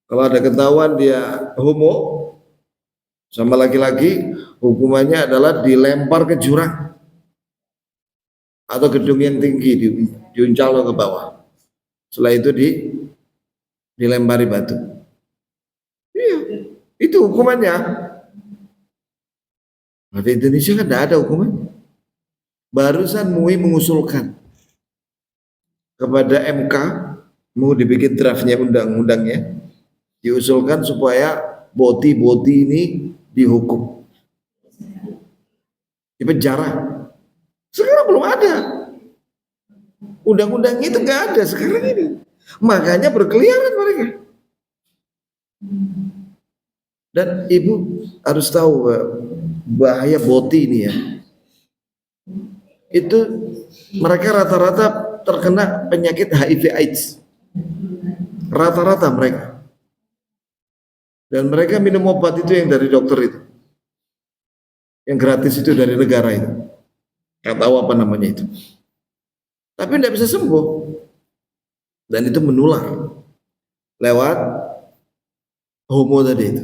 Kalau ada ketahuan dia homo sama laki-laki, hukumannya adalah dilempar ke jurang atau gedung yang tinggi, diuncalno ke bawah. Setelah itu dilempari batu. Iya, itu hukumannya. Nah, di Indonesia kan tidak ada hukuman. Barusan MUI mengusulkan kepada MK, mau dibikin draftnya undang-undangnya, diusulkan supaya boti ini dihukum, dipenjara. Sekarang belum ada. Undang-undang itu nggak ada sekarang ini. Makanya berkeliaran mereka. Dan ibu harus tahu bahaya boti ini ya. Itu mereka rata-rata terkena penyakit HIV/AIDS. Rata-rata mereka. Dan mereka minum obat itu yang dari dokter itu. Yang gratis itu dari negara itu. Nggak tahu apa namanya itu. Tapi tidak bisa sembuh. Dan itu menular lewat homo tadi itu.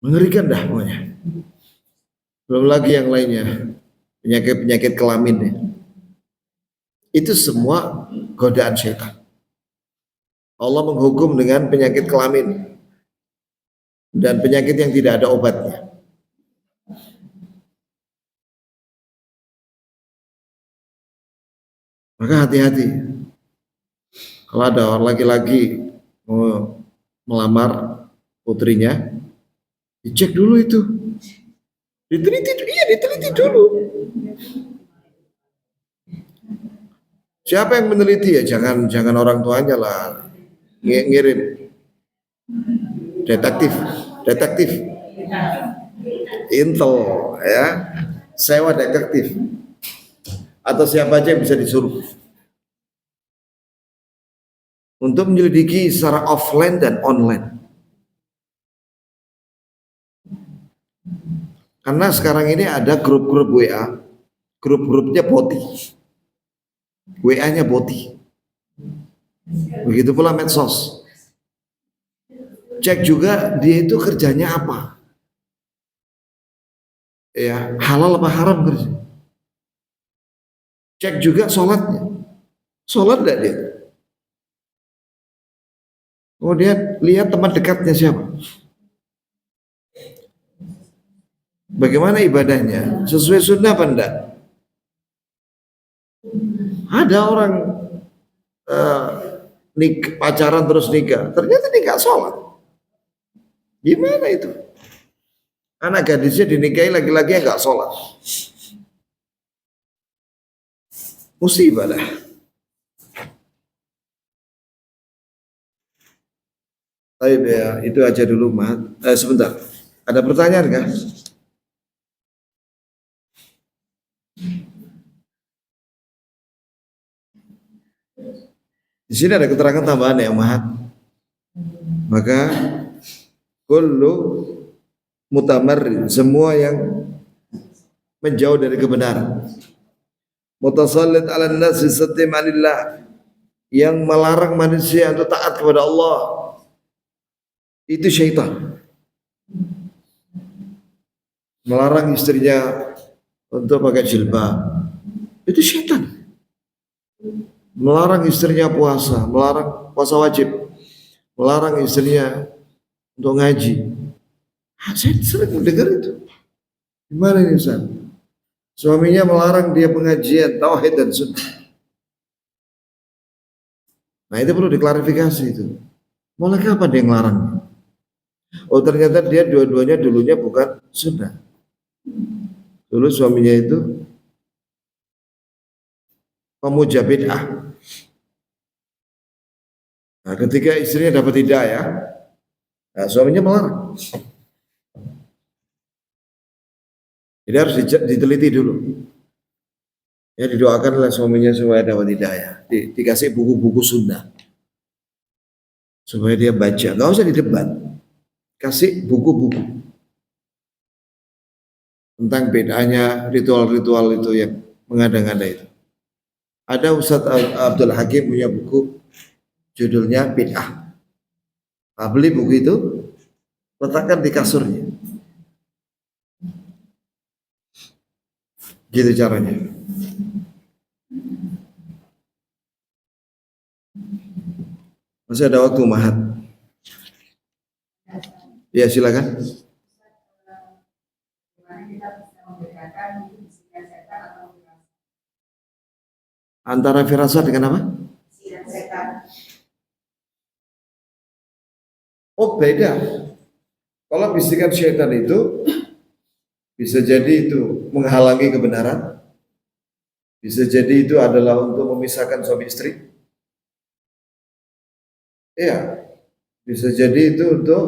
Mengerikan dah pokoknya. Belum lagi yang lainnya, penyakit-penyakit kelamin ya. Itu semua godaan syaitan. Allah menghukum dengan penyakit kelamin dan penyakit yang tidak ada obatnya. Maka hati-hati. Kalau ada orang laki-laki mau melamar putrinya, dicek dulu itu Diteliti dulu. Siapa yang meneliti ya? Jangan orang tuanya lah ngirim detektif, detektif, intel ya, sewa detektif atau siapa aja yang bisa disuruh untuk menyelidiki secara offline dan online. Karena sekarang ini ada grup-grup WA, grup-grupnya boti, WA-nya boti. Begitu pula medsos. Cek juga dia itu kerjanya apa. Ya, halal apa haram kerja. Cek juga sholatnya. Sholat enggak dia? Kemudian lihat teman dekatnya siapa. Bagaimana ibadahnya? Sesuai sunnah apa enggak? Ada orang pacaran terus nikah, ternyata nikah sholat. Gimana itu? Anak gadisnya dinikahi laki-laki yang nggak sholat. Musibah dah. Baik ya, itu aja dulu, Mat. Sebentar. Ada pertanyaan kah? Di sini ada keterangan tambahan ya, Mat. Maka kullu mutamarrid, semua yang menjauh dari kebenaran. Mutasallit 'alan nas bisaddimanillah, yang melarang manusia untuk taat kepada Allah. Itu syaitan. Melarang istrinya untuk pakai jilbab. Itu syaitan. Melarang istrinya puasa, melarang puasa wajib. Melarang istrinya untuk ngaji. Saya sering mendengar itu. Gimana ini Ustaz? Suaminya melarang dia pengajian tauhid dan sunnah. Nah itu perlu diklarifikasi itu. Mulai kapan dia ngelarang? Oh ternyata dia dua-duanya dulunya bukan sunnah. Dulu suaminya itu pemuja bid'ah. Nah ketika istrinya dapat hidayah, nah, suaminya melarang. Jadi harus diteliti dulu. Ya didoakan oleh suaminya supaya dapat hidayah. Dikasih buku-buku sunnah. Supaya dia baca. Gak usah didebat. Kasih buku-buku. Tentang bedanya ritual-ritual itu yang mengada-ngada itu. Ada Ustadz Abdul Hakim punya buku. Judulnya Bid'ah. Nah, beli buku itu. Letakkan di kasurnya. Gitu caranya. Masih ada waktu, Mahat. Ya, silakan. Antara firasat dengan apa? Oh, beda. Kalau bisikan syaitan itu bisa jadi itu menghalangi kebenaran. Bisa jadi itu adalah untuk memisahkan suami istri. Iya, bisa jadi itu untuk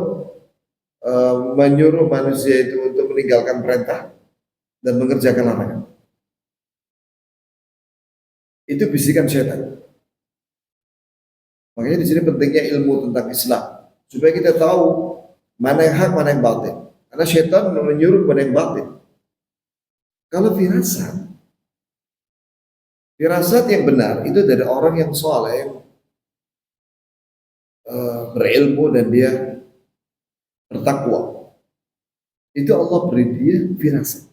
menyuruh manusia itu untuk meninggalkan perintah dan mengerjakan larangan. Itu bisikan syaitan. Makanya di sini pentingnya ilmu tentang Islam supaya kita tahu mana yang hak, mana yang batil. Karena syaitan menyuruh kepada yang batil. Kalau firasat yang benar itu dari orang yang soleh, yang berilmu dan dia bertakwa. Itu Allah beri dia firasat.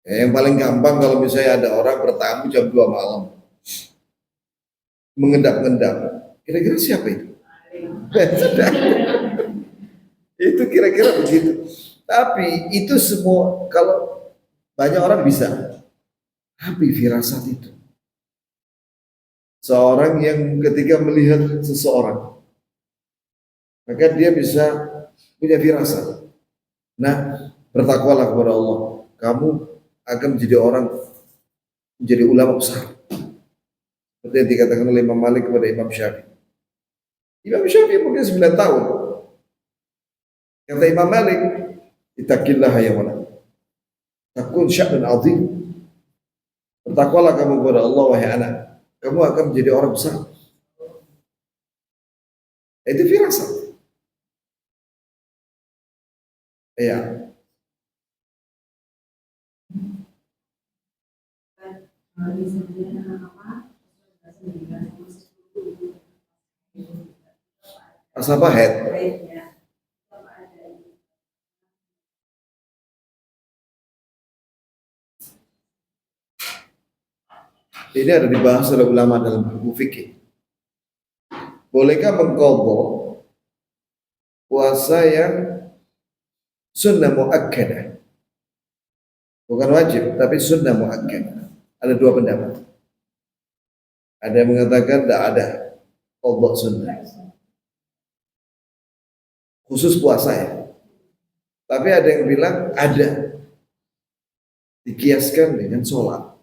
Ya, yang paling gampang kalau misalnya ada orang bertamu jam 2 malam mengendap-endap, kira-kira siapa itu? Itu kira-kira begitu. Tapi itu semua kalau banyak orang bisa, tapi firasat itu seorang yang ketika melihat seseorang maka dia bisa punya firasat. Nah, bertakwalah kepada Allah. Kamu akan menjadi ulama besar. Seperti yang dikatakan oleh Imam Malik kepada Imam Syafi'i. Imam Syafi'i mungkin 9 tahun. Kata Imam Malik, ittaqillah ya walad. Takun sya'nun azim. Bertakwalah kamu kepada Allah wahai anak. Kamu akan menjadi orang besar. Itu firasat. Ya. Asabah head. Ini ada dibahas oleh ulama dalam buku fikih. Bolehkah mengqadha puasa yang sunnah muakkadah? Bukan wajib, tapi sunnah muakkadah. Ada dua pendapat. Ada yang mengatakan tidak ada qadha sunnah. Khusus puasa ya. Tapi ada yang bilang ada. Dikiaskan dengan sholat.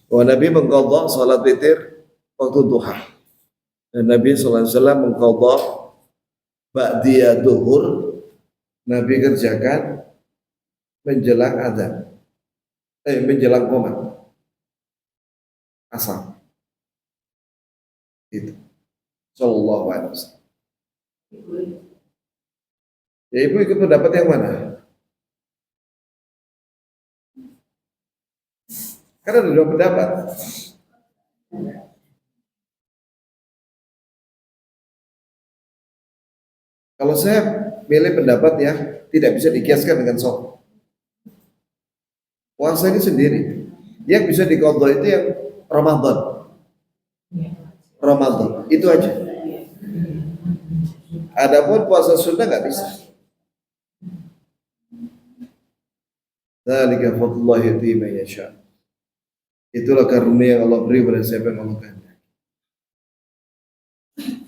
Bahwa Nabi mengqadha sholat witir waktu duha. Dan Nabi SAW mengqadha ba'diyah duhur. Nabi kerjakan menjelang adzan. Menjelang qomat. Asal. Itu. Sallallahu alaihi wasallam. Ya ibu ikut pendapat yang mana? Karena ada dua pendapat. Kalau saya milih pendapat yang tidak bisa dikiaskan dengan sholat. Puasa ini sendiri. Yang bisa diqadha itu yang Ramadan. Ramadan, itu aja. Adapun puasa sunnah nggak bisa. Dzalika fadlullah yu'tihi man yasha. Itulah karunia yang Allah beri pada siapa yang Allah kehendaki.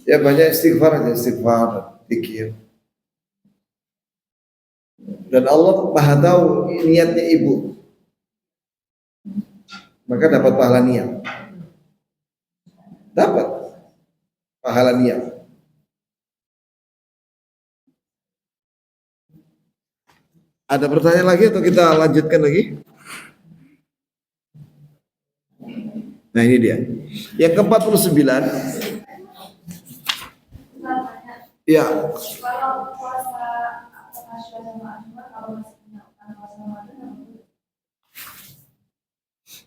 Ya banyak istighfar, zikir. Dan Allah Maha tahu niatnya ibu. Maka dapat pahala niat. Dapat pahala niat. Ada pertanyaan lagi atau kita lanjutkan lagi? Nah ini dia. Yang ke-49. Ya.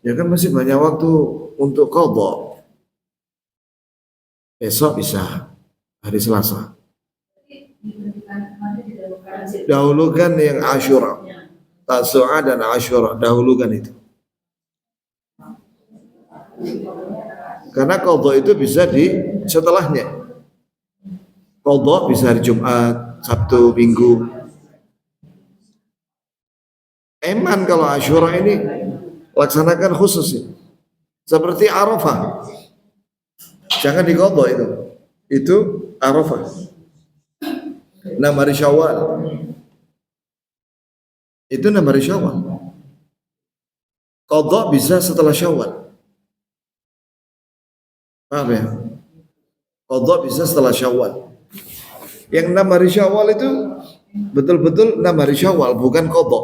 Ya kan masih banyak waktu untuk qadha. Besok bisa, hari Selasa. Dahulukan yang Asyura. Tasu'a dan Asyura, dahulukan itu. Karena qadha itu bisa di setelahnya. Qadha bisa hari Jumat, Sabtu, Minggu. Eman kalau Asyura ini laksanakan khusus ya. Seperti Arafah. Jangan diqadha itu. Itu Arafah. 6 hari Syawal. Itu 6 hari Syawal. Qadha bisa setelah Syawal. Paham ya? Qadha bisa setelah Syawal. Yang 6 hari Syawal itu betul-betul 6 hari Syawal, bukan qadha.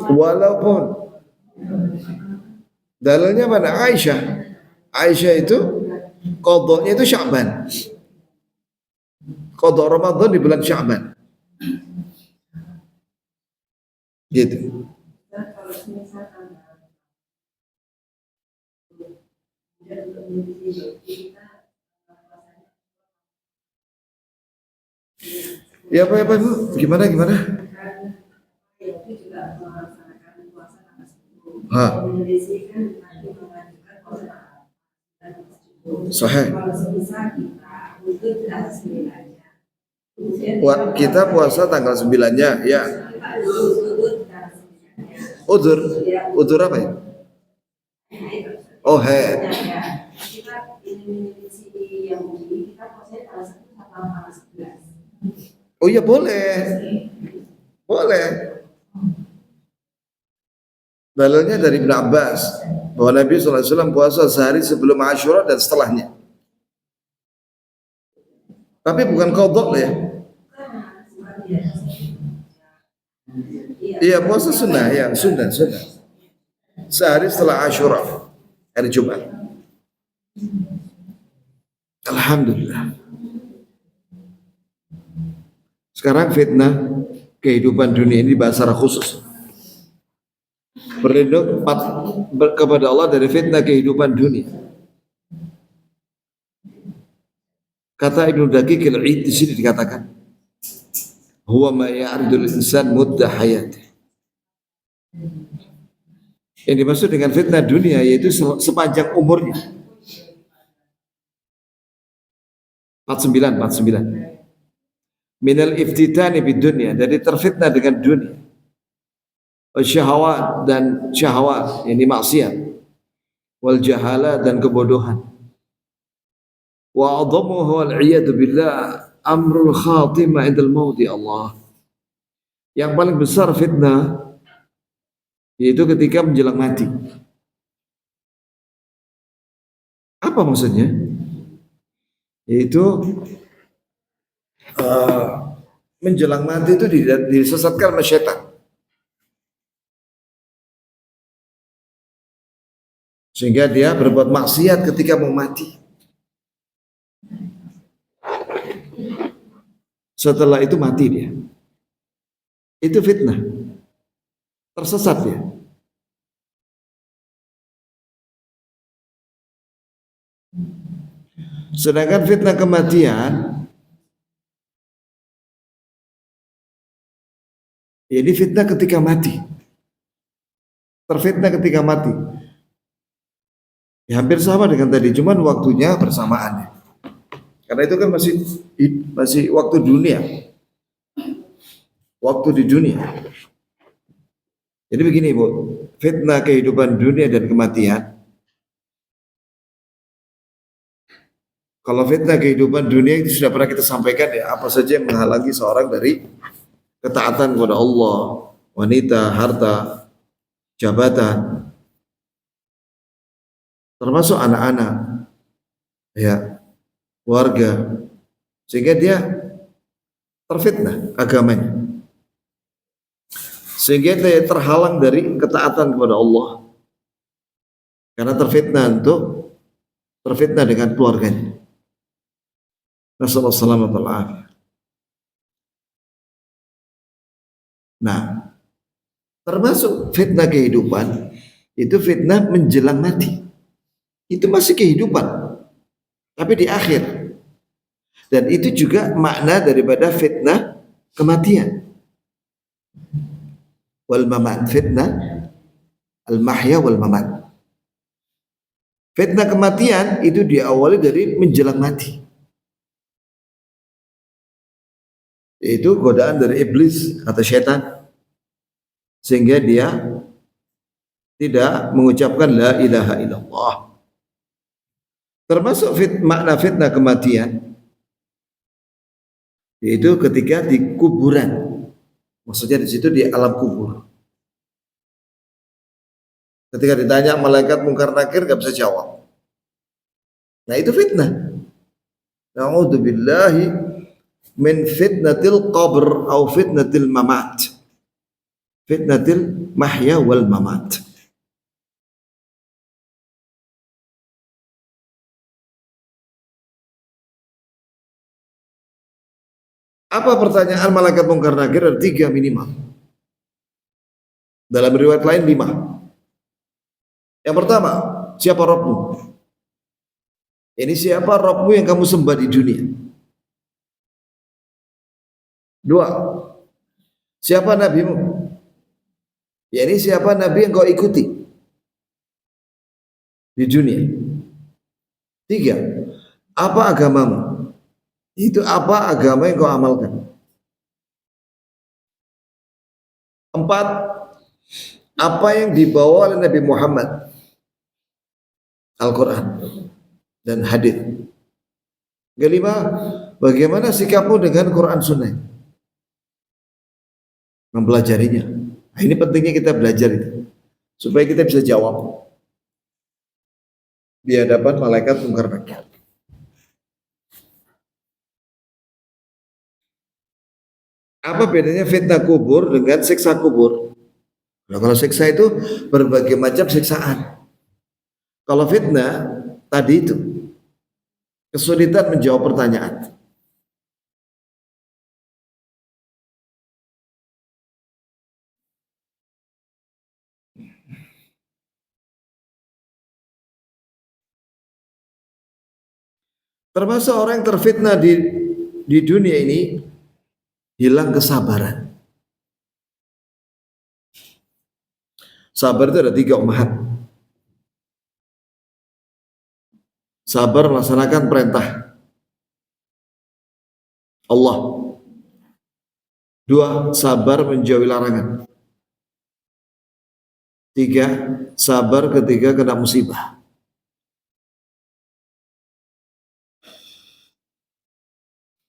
Walaupun dalilnya mana? Aisyah itu qadhanya itu Sya'ban. Qadha Ramadan di bulan Sya'ban. Gitu. Ya apa Bu? Gimana? Sahih. Kita puasa tanggal 9-nya, ya. Udzur apa ya? Oh, head. Oh iya boleh, boleh. Dalilnya dari Ibn Abbas bahwa Nabi SAW puasa sehari sebelum Ashura dan setelahnya. Tapi bukan qadha ya. Iya puasa sunnah ya, sunnah. Sehari setelah Ashura, hari Jumat. Alhamdulillah. Sekarang fitnah kehidupan dunia ini bahas secara khusus. Berlindung kepada Allah dari fitnah kehidupan dunia. Kata Ibnu Daqiq al-Id di sini dikatakan, huwa ma ya'ridul insan muddah hayati. Yang dimaksud dengan fitnah dunia yaitu sepanjang umurnya. 49. Minal iftitani bid dunia, dari terfitnah dengan dunia. Syahwat dan syahwat, yang maksiat. Wal jahala dan kebodohan. Wa adhamuhu wal iyadu billah amrul khatimah indal mauti Allah. Yang paling besar fitnah yaitu ketika menjelang mati. Apa maksudnya? Yaitu menjelang mati itu disesatkan oleh syaitan. Sehingga dia berbuat maksiat ketika mau mati. Setelah itu mati dia. Itu fitnah. Tersesat dia. Sedangkan fitnah kematian ini fitnah ketika mati. Terfitnah ketika mati. Ya, hampir sama dengan tadi, cuman waktunya bersamaan. Karena itu kan masih waktu dunia. Waktu di dunia. Jadi begini, Bu. Fitnah kehidupan dunia dan kematian. Kalau fitnah kehidupan dunia itu sudah pernah kita sampaikan ya, apa saja yang menghalangi seorang dari ketaatan kepada Allah, wanita, harta, jabatan, termasuk anak-anak, ya, keluarga, sehingga dia terfitnah agamanya, sehingga dia terhalang dari ketaatan kepada Allah, karena terfitnah dengan keluarganya. Nasallahu salamata wal afiyah. Nah, termasuk fitnah kehidupan itu fitnah menjelang mati. Itu masih kehidupan, tapi di akhir. Dan itu juga makna daripada fitnah kematian. Wal mamat, fitnah al mahya wal mamat. Fitnah kematian itu diawali dari menjelang mati. Itu godaan dari iblis atau syaitan, sehingga dia tidak mengucapkan la ilaha illallah. Termasuk makna fitnah kematian yaitu ketika di kuburan, maksudnya di situ di alam kubur. Ketika ditanya malaikat mungkar nakir gak bisa jawab. Nah itu fitnah. Na'udzubillahi min fitnatil qabr atau fitnatil mamat. Fitnatil mahya wal mamat. Apa pertanyaan malaikat mungkar nakir? Ada 3 minimal. Dalam riwayat lain 5. Yang pertama, siapa Rabbmu? Ini siapa Rabbmu yang kamu sembah di dunia? 2. Siapa nabimu? Ya, ini siapa nabi yang kau ikuti di dunia? 3. Apa agamamu? Itu apa agama yang kau amalkan? 4. Apa yang dibawa oleh Nabi Muhammad? Al-Quran dan hadis. Kelima, bagaimana sikapmu dengan Quran Sunnah? Mempelajarinya. Nah, ini pentingnya kita belajar itu. Supaya kita bisa jawab di hadapan malaikat mungkar nakir. Apa bedanya fitnah kubur dengan siksa kubur? Nah, kalau siksa itu berbagai macam siksaan. Kalau fitnah tadi itu kesulitan menjawab pertanyaan. Termasuk orang yang terfitnah di dunia ini hilang kesabaran. Sabar itu ada tiga umat. Sabar melaksanakan perintah Allah. Dua, sabar menjauhi larangan. Tiga, sabar ketika kena musibah.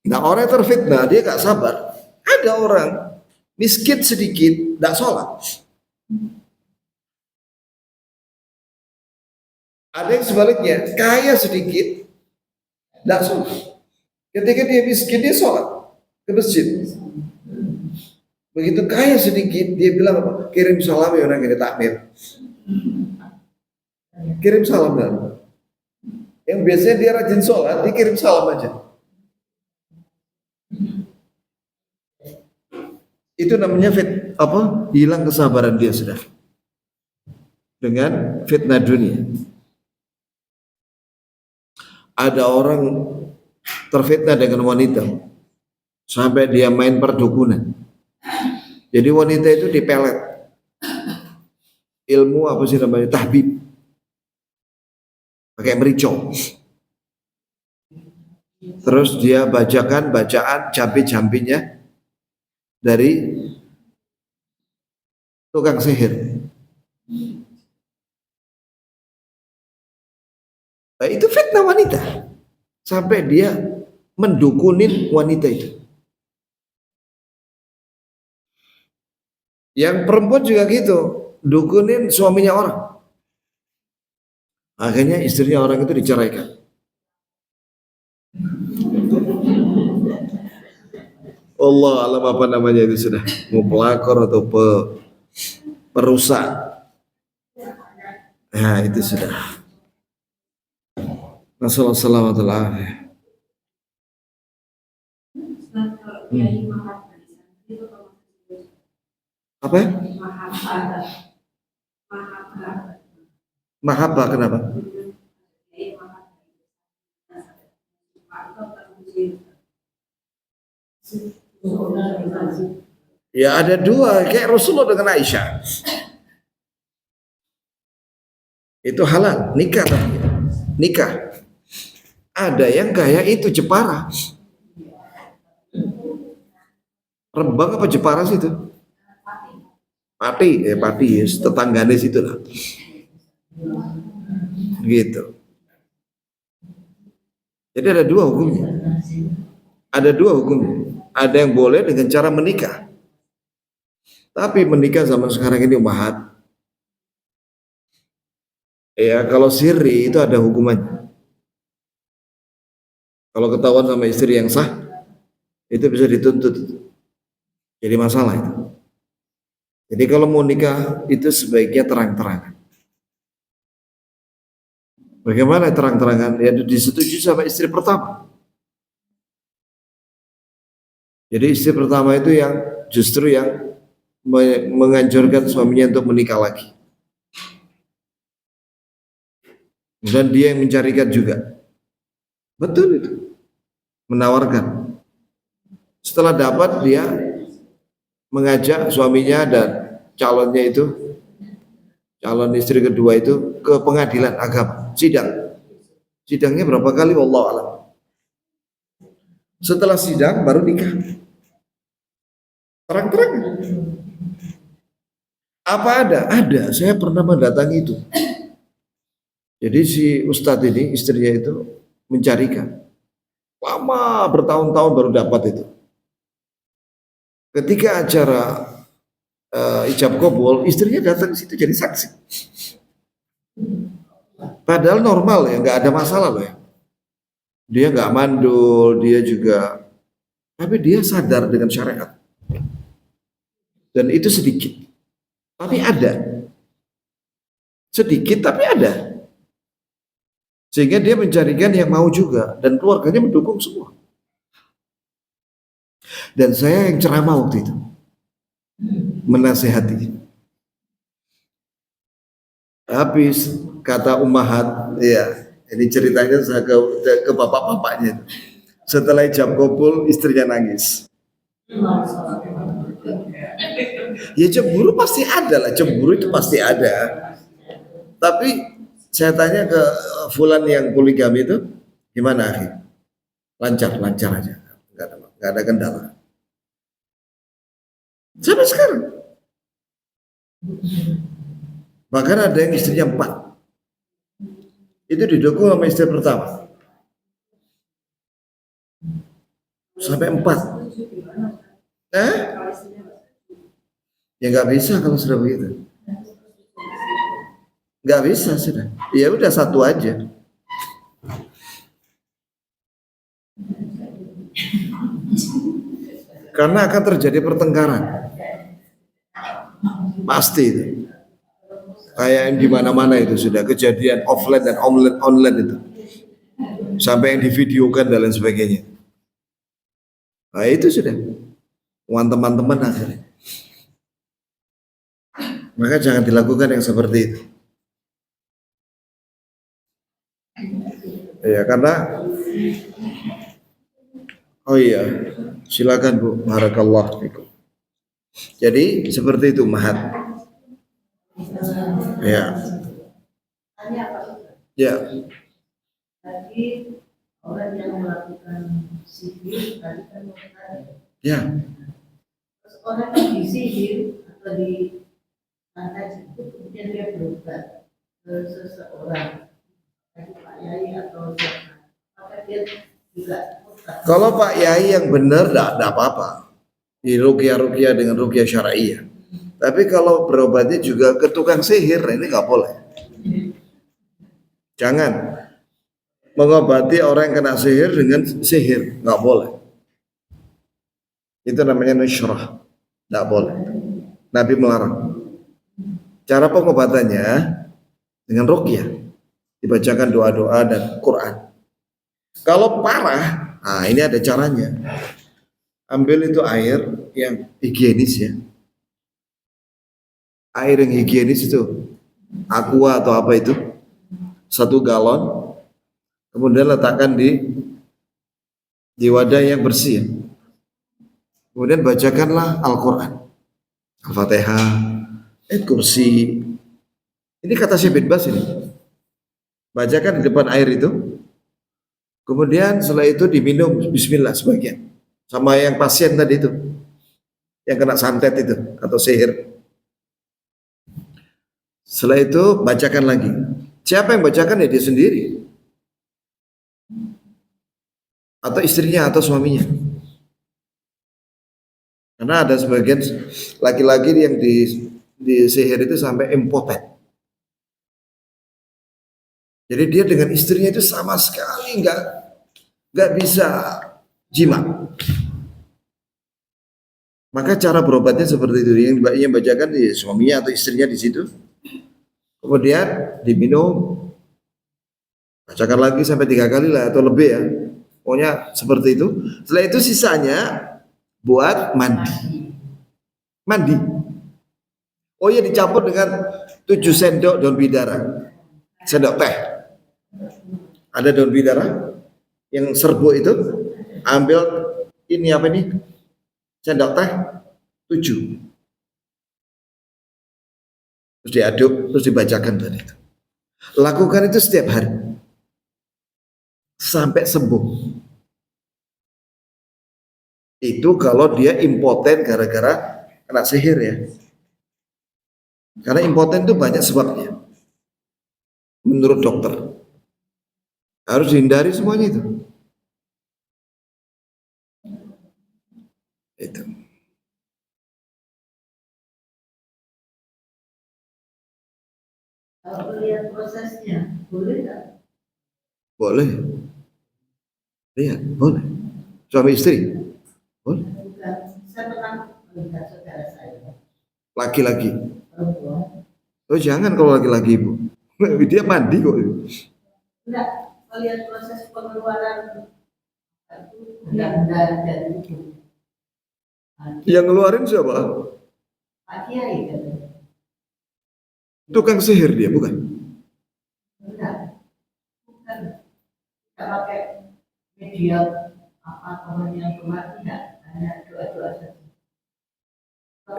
Nah, orang yang terfitnah dia gak sabar. Ada orang miskin sedikit, gak sholat. Ada yang sebaliknya, kaya sedikit, gak sholat. Ketika dia miskin, dia sholat ke masjid. Begitu kaya sedikit, dia bilang apa? Kirim salam ya orang ini takmir. Kirim salam kan. Yang biasanya dia rajin sholat, dia kirim salam aja. Itu namanya hilang kesabaran dia sudah dengan fitnah dunia. Ada orang terfitnah dengan wanita sampai dia main perdukunan. Jadi wanita itu dipelet. Ilmu apa sih namanya? Tahbib. Pakai merico. Terus dia bacakan bacaan jampi-jampinya dari tukang sihir. Nah, itu fitnah wanita. Sampai dia mendukunin wanita itu. Yang perempuan juga gitu, dukunin suaminya orang. Akhirnya istrinya orang itu diceraikan. Allah alam apa namanya itu sudah mau pelakor atau perusak. Nah itu sudah. Nasallallahu alaihi Apa? Mahabbah kenapa? Ya ada dua, kayak Rasulullah dengan Aisyah. Itu halal, nikah. Nikah. Ada yang kayak itu Jepara. Rembang apa Jepara sih itu? Pati, Pati, tetanggane situ lah. Gitu. Jadi ada dua hukumnya. Ada dua hukum. Ada yang boleh dengan cara menikah. Tapi menikah zaman sekarang ini umahat. Ya kalau siri itu ada hukumannya. Kalau ketahuan sama istri yang sah, itu bisa dituntut. Jadi masalah itu. Jadi kalau mau nikah itu sebaiknya terang-terangan. Bagaimana terang-terangan? Ya disetujui sama istri pertama. Jadi istri pertama itu yang justru yang menganjurkan suaminya untuk menikah lagi. Dan dia yang mencarikan juga. Betul itu. Menawarkan. Setelah dapat dia mengajak suaminya dan calonnya itu, calon istri kedua itu ke pengadilan agama, sidang. Sidangnya berapa kali? Wallahu a'lam. Setelah sidang baru nikah. Terang-terang. Apa ada? Ada. Saya pernah mendatangi itu. Jadi si ustadz ini istrinya itu mencarikan. lama bertahun-tahun baru dapat itu. Ketika acara ijab kabul, istrinya datang ke situ jadi saksi. Padahal normal ya, nggak ada masalah loh ya. Dia nggak mandul, dia juga, tapi dia sadar dengan syariat. Dan itu sedikit, tapi ada. Sedikit tapi ada. Sehingga dia mencarikan yang mau juga, dan keluarganya mendukung semua. Dan saya yang ceramah waktu itu, menasehati. Habis kata ummahat, ya, ini ceritanya saya ke bapak-bapaknya. Setelah ijab kabul, istrinya nangis. Ya cemburu pasti ada lah, cemburu itu pasti ada. Tapi saya tanya ke fulan yang poligami itu, gimana akhi? Lancar aja, nggak ada kendala. Sampai sekarang. Bahkan ada yang istrinya 4. Itu didukung sama istri pertama. Sampai 4. Ya nggak bisa kalau sudah begitu. Nggak bisa sudah. Ya udah satu aja. Karena akan terjadi pertengkaran. Pasti itu. Kayak di mana-mana itu sudah kejadian offline dan online itu. Sampai yang divideokan dan lain sebagainya. Nah itu sudah. Teman-teman akhirnya. Maka jangan dilakukan yang seperti itu. Ya karena oh iya, silakan Bu, barakallahu fikum. Jadi seperti itu mahat. Ya. Ya. Tadi orang yang melakukan sihir tadi kan Ya. orang yang disihir atau di itu kemudian dia berubah ke seseorang, Pak Yai atau siapa, maka dia juga. Kalau Pak Yai yang benar tidak apa-apa. Di ruqyah dengan ruqyah syar'iyah. Tapi kalau berobatnya juga ke tukang sihir, ini nggak boleh. Jangan mengobati orang yang kena sihir dengan sihir, nggak boleh. Itu namanya nusyrah, nggak boleh. Nabi melarang. Cara pengobatannya dengan ruqyah, dibacakan doa-doa dan Quran. Kalau parah, nah ini ada caranya. Ambil itu air yang higienis ya. Air yang higienis itu aqua atau apa itu 1 galon, kemudian letakkan di wadah yang bersih. Kemudian bacakanlah Al-Quran, Al-Fatihah, kursi. Ini kata Syekh bin Baz ini. Bacakan di depan air itu. Kemudian setelah itu diminum bismillah sebagian. Sama yang pasien tadi itu. Yang kena santet itu atau sihir. Setelah itu bacakan lagi. Siapa yang bacakan ya dia sendiri. Atau istrinya atau suaminya. Karena ada sebagian laki-laki yang di sihir itu sampai impoten. Jadi dia dengan istrinya itu sama sekali nggak bisa jima. Maka cara berobatnya seperti itu. Yang bacakan ya suaminya atau istrinya di situ. Kemudian diminum, bacakan lagi sampai 3 kali lah atau lebih ya. Pokoknya seperti itu. Setelah itu sisanya buat mandi. Oh ya, dicampur dengan 7 sendok daun bidara, sendok teh. Ada daun bidara yang serbuk itu, ambil ini apa ini, sendok teh 7, terus diaduk, terus dibacakan tadi itu. Lakukan itu setiap hari sampai sembuh. Itu kalau dia impoten gara-gara kena sihir ya. Karena impoten itu banyak sebabnya. Menurut dokter. Harus dihindari semuanya itu. Itu. Kalau melihat prosesnya, boleh nggak? Boleh. Lihat, boleh. Suami istri, boleh. Bukan, saya pernah melihat saudara saya, Laki-laki. perempuan. Oh jangan kalau laki-laki ibu. Dia mandi kok. Enggak, melihat proses pengeluaran benda dari itu. Yang ngeluarin siapa? Pak Kiai kan? Tukang sihir dia, bukan? Enggak, bukan. Tidak pakai media apa teman yang kemarin, enggak. Hanya doa-doa saja.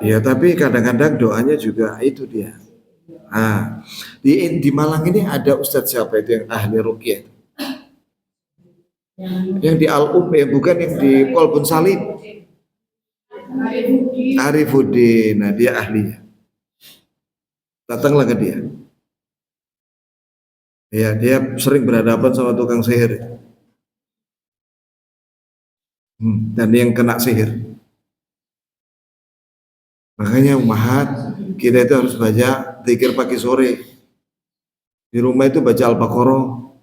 Ya tapi kadang-kadang doanya juga itu dia. Nah, di Malang ini ada Ustadz siapa itu yang ahli ruqyah? Yang di Al-Um ya, bukan yang di Kolbun Salim. Arifuddin, nah dia ahlinya. Datanglah ke dia. Ya, dia sering berhadapan sama tukang sihir. Dan yang kena sihir. Makanya umahat, kita itu harus baca zikir pagi sore. Di rumah itu baca Al-Baqarah.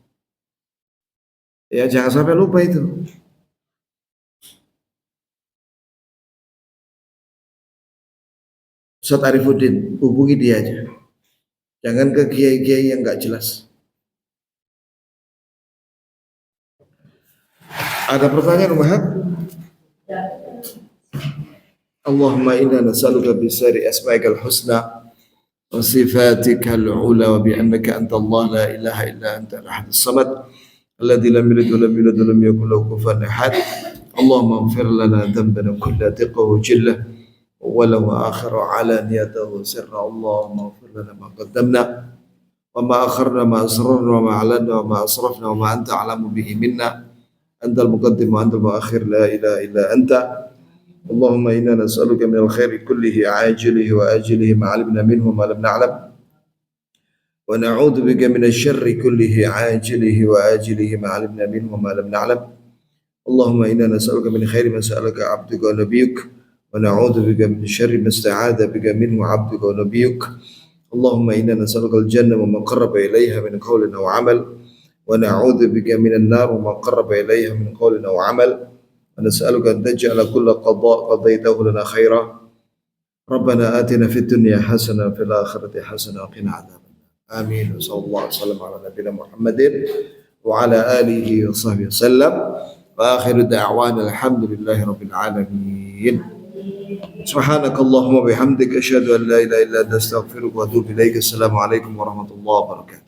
Ya jangan sampai lupa itu. Ustaz Arifuddin, hubungi dia aja. Jangan ke kiai-kiai yang nggak jelas. Ada pertanyaan umahat? Allahumma inna nas'aluka bisari asma'ikal husna wa sifatikal ula wa bi'annaka anta Allah la ilaha illa anta al-ahad as-samad alladhi lam yalid wa lam yulad wa lam yakul lahu kufuwan ahad. Allahumma ighfir lana dhanbana kulla diqqahu jillah awwala wa akhira wa alaniyatahu sirra. Allahumma ighfir lana ma qaddamna wa ma akharna ma asrarna wa ma alanna wa ma asrafna wa ma anta a'lamu bihi minna antal muqaddim wa antal muakhir la ilaha illa anta. اللهم إنا نسألك من الخير كله عاجله وآجله ما علمنا منه وما لم نعلم ونعوذ بك من الشر كله عاجله وآجله ما علمنا منه وما لم نعلم. اللهم إنا نسألك من خير ما سألك عبدك ونبيك ونعوذ بك من شر ما استعاذ بك منه عبدك ونبيك. اللهم إنا نسألك الجنة وما قرب إليها من قول أو عمل ونعوذ بك من النار وما قرب إليها من قول أو عمل ونسألك أن تجعل كل قضاء قضيته لنا خيرا. ربنا آتنا في الدنيا حسنة وفي الآخرة حسنة وقنا عذاب النار. آمين. وصلى الله وسلم على نبينا محمد وعلى آله وصحبه وسلم وآخر دعوانا الحمد لله رب العالمين. سبحانك اللهم وبحمدك أشهد أن لا إله إلا أنت أستغفرك وأتوب إليك. السلام عليكم ورحمة الله وبركاته.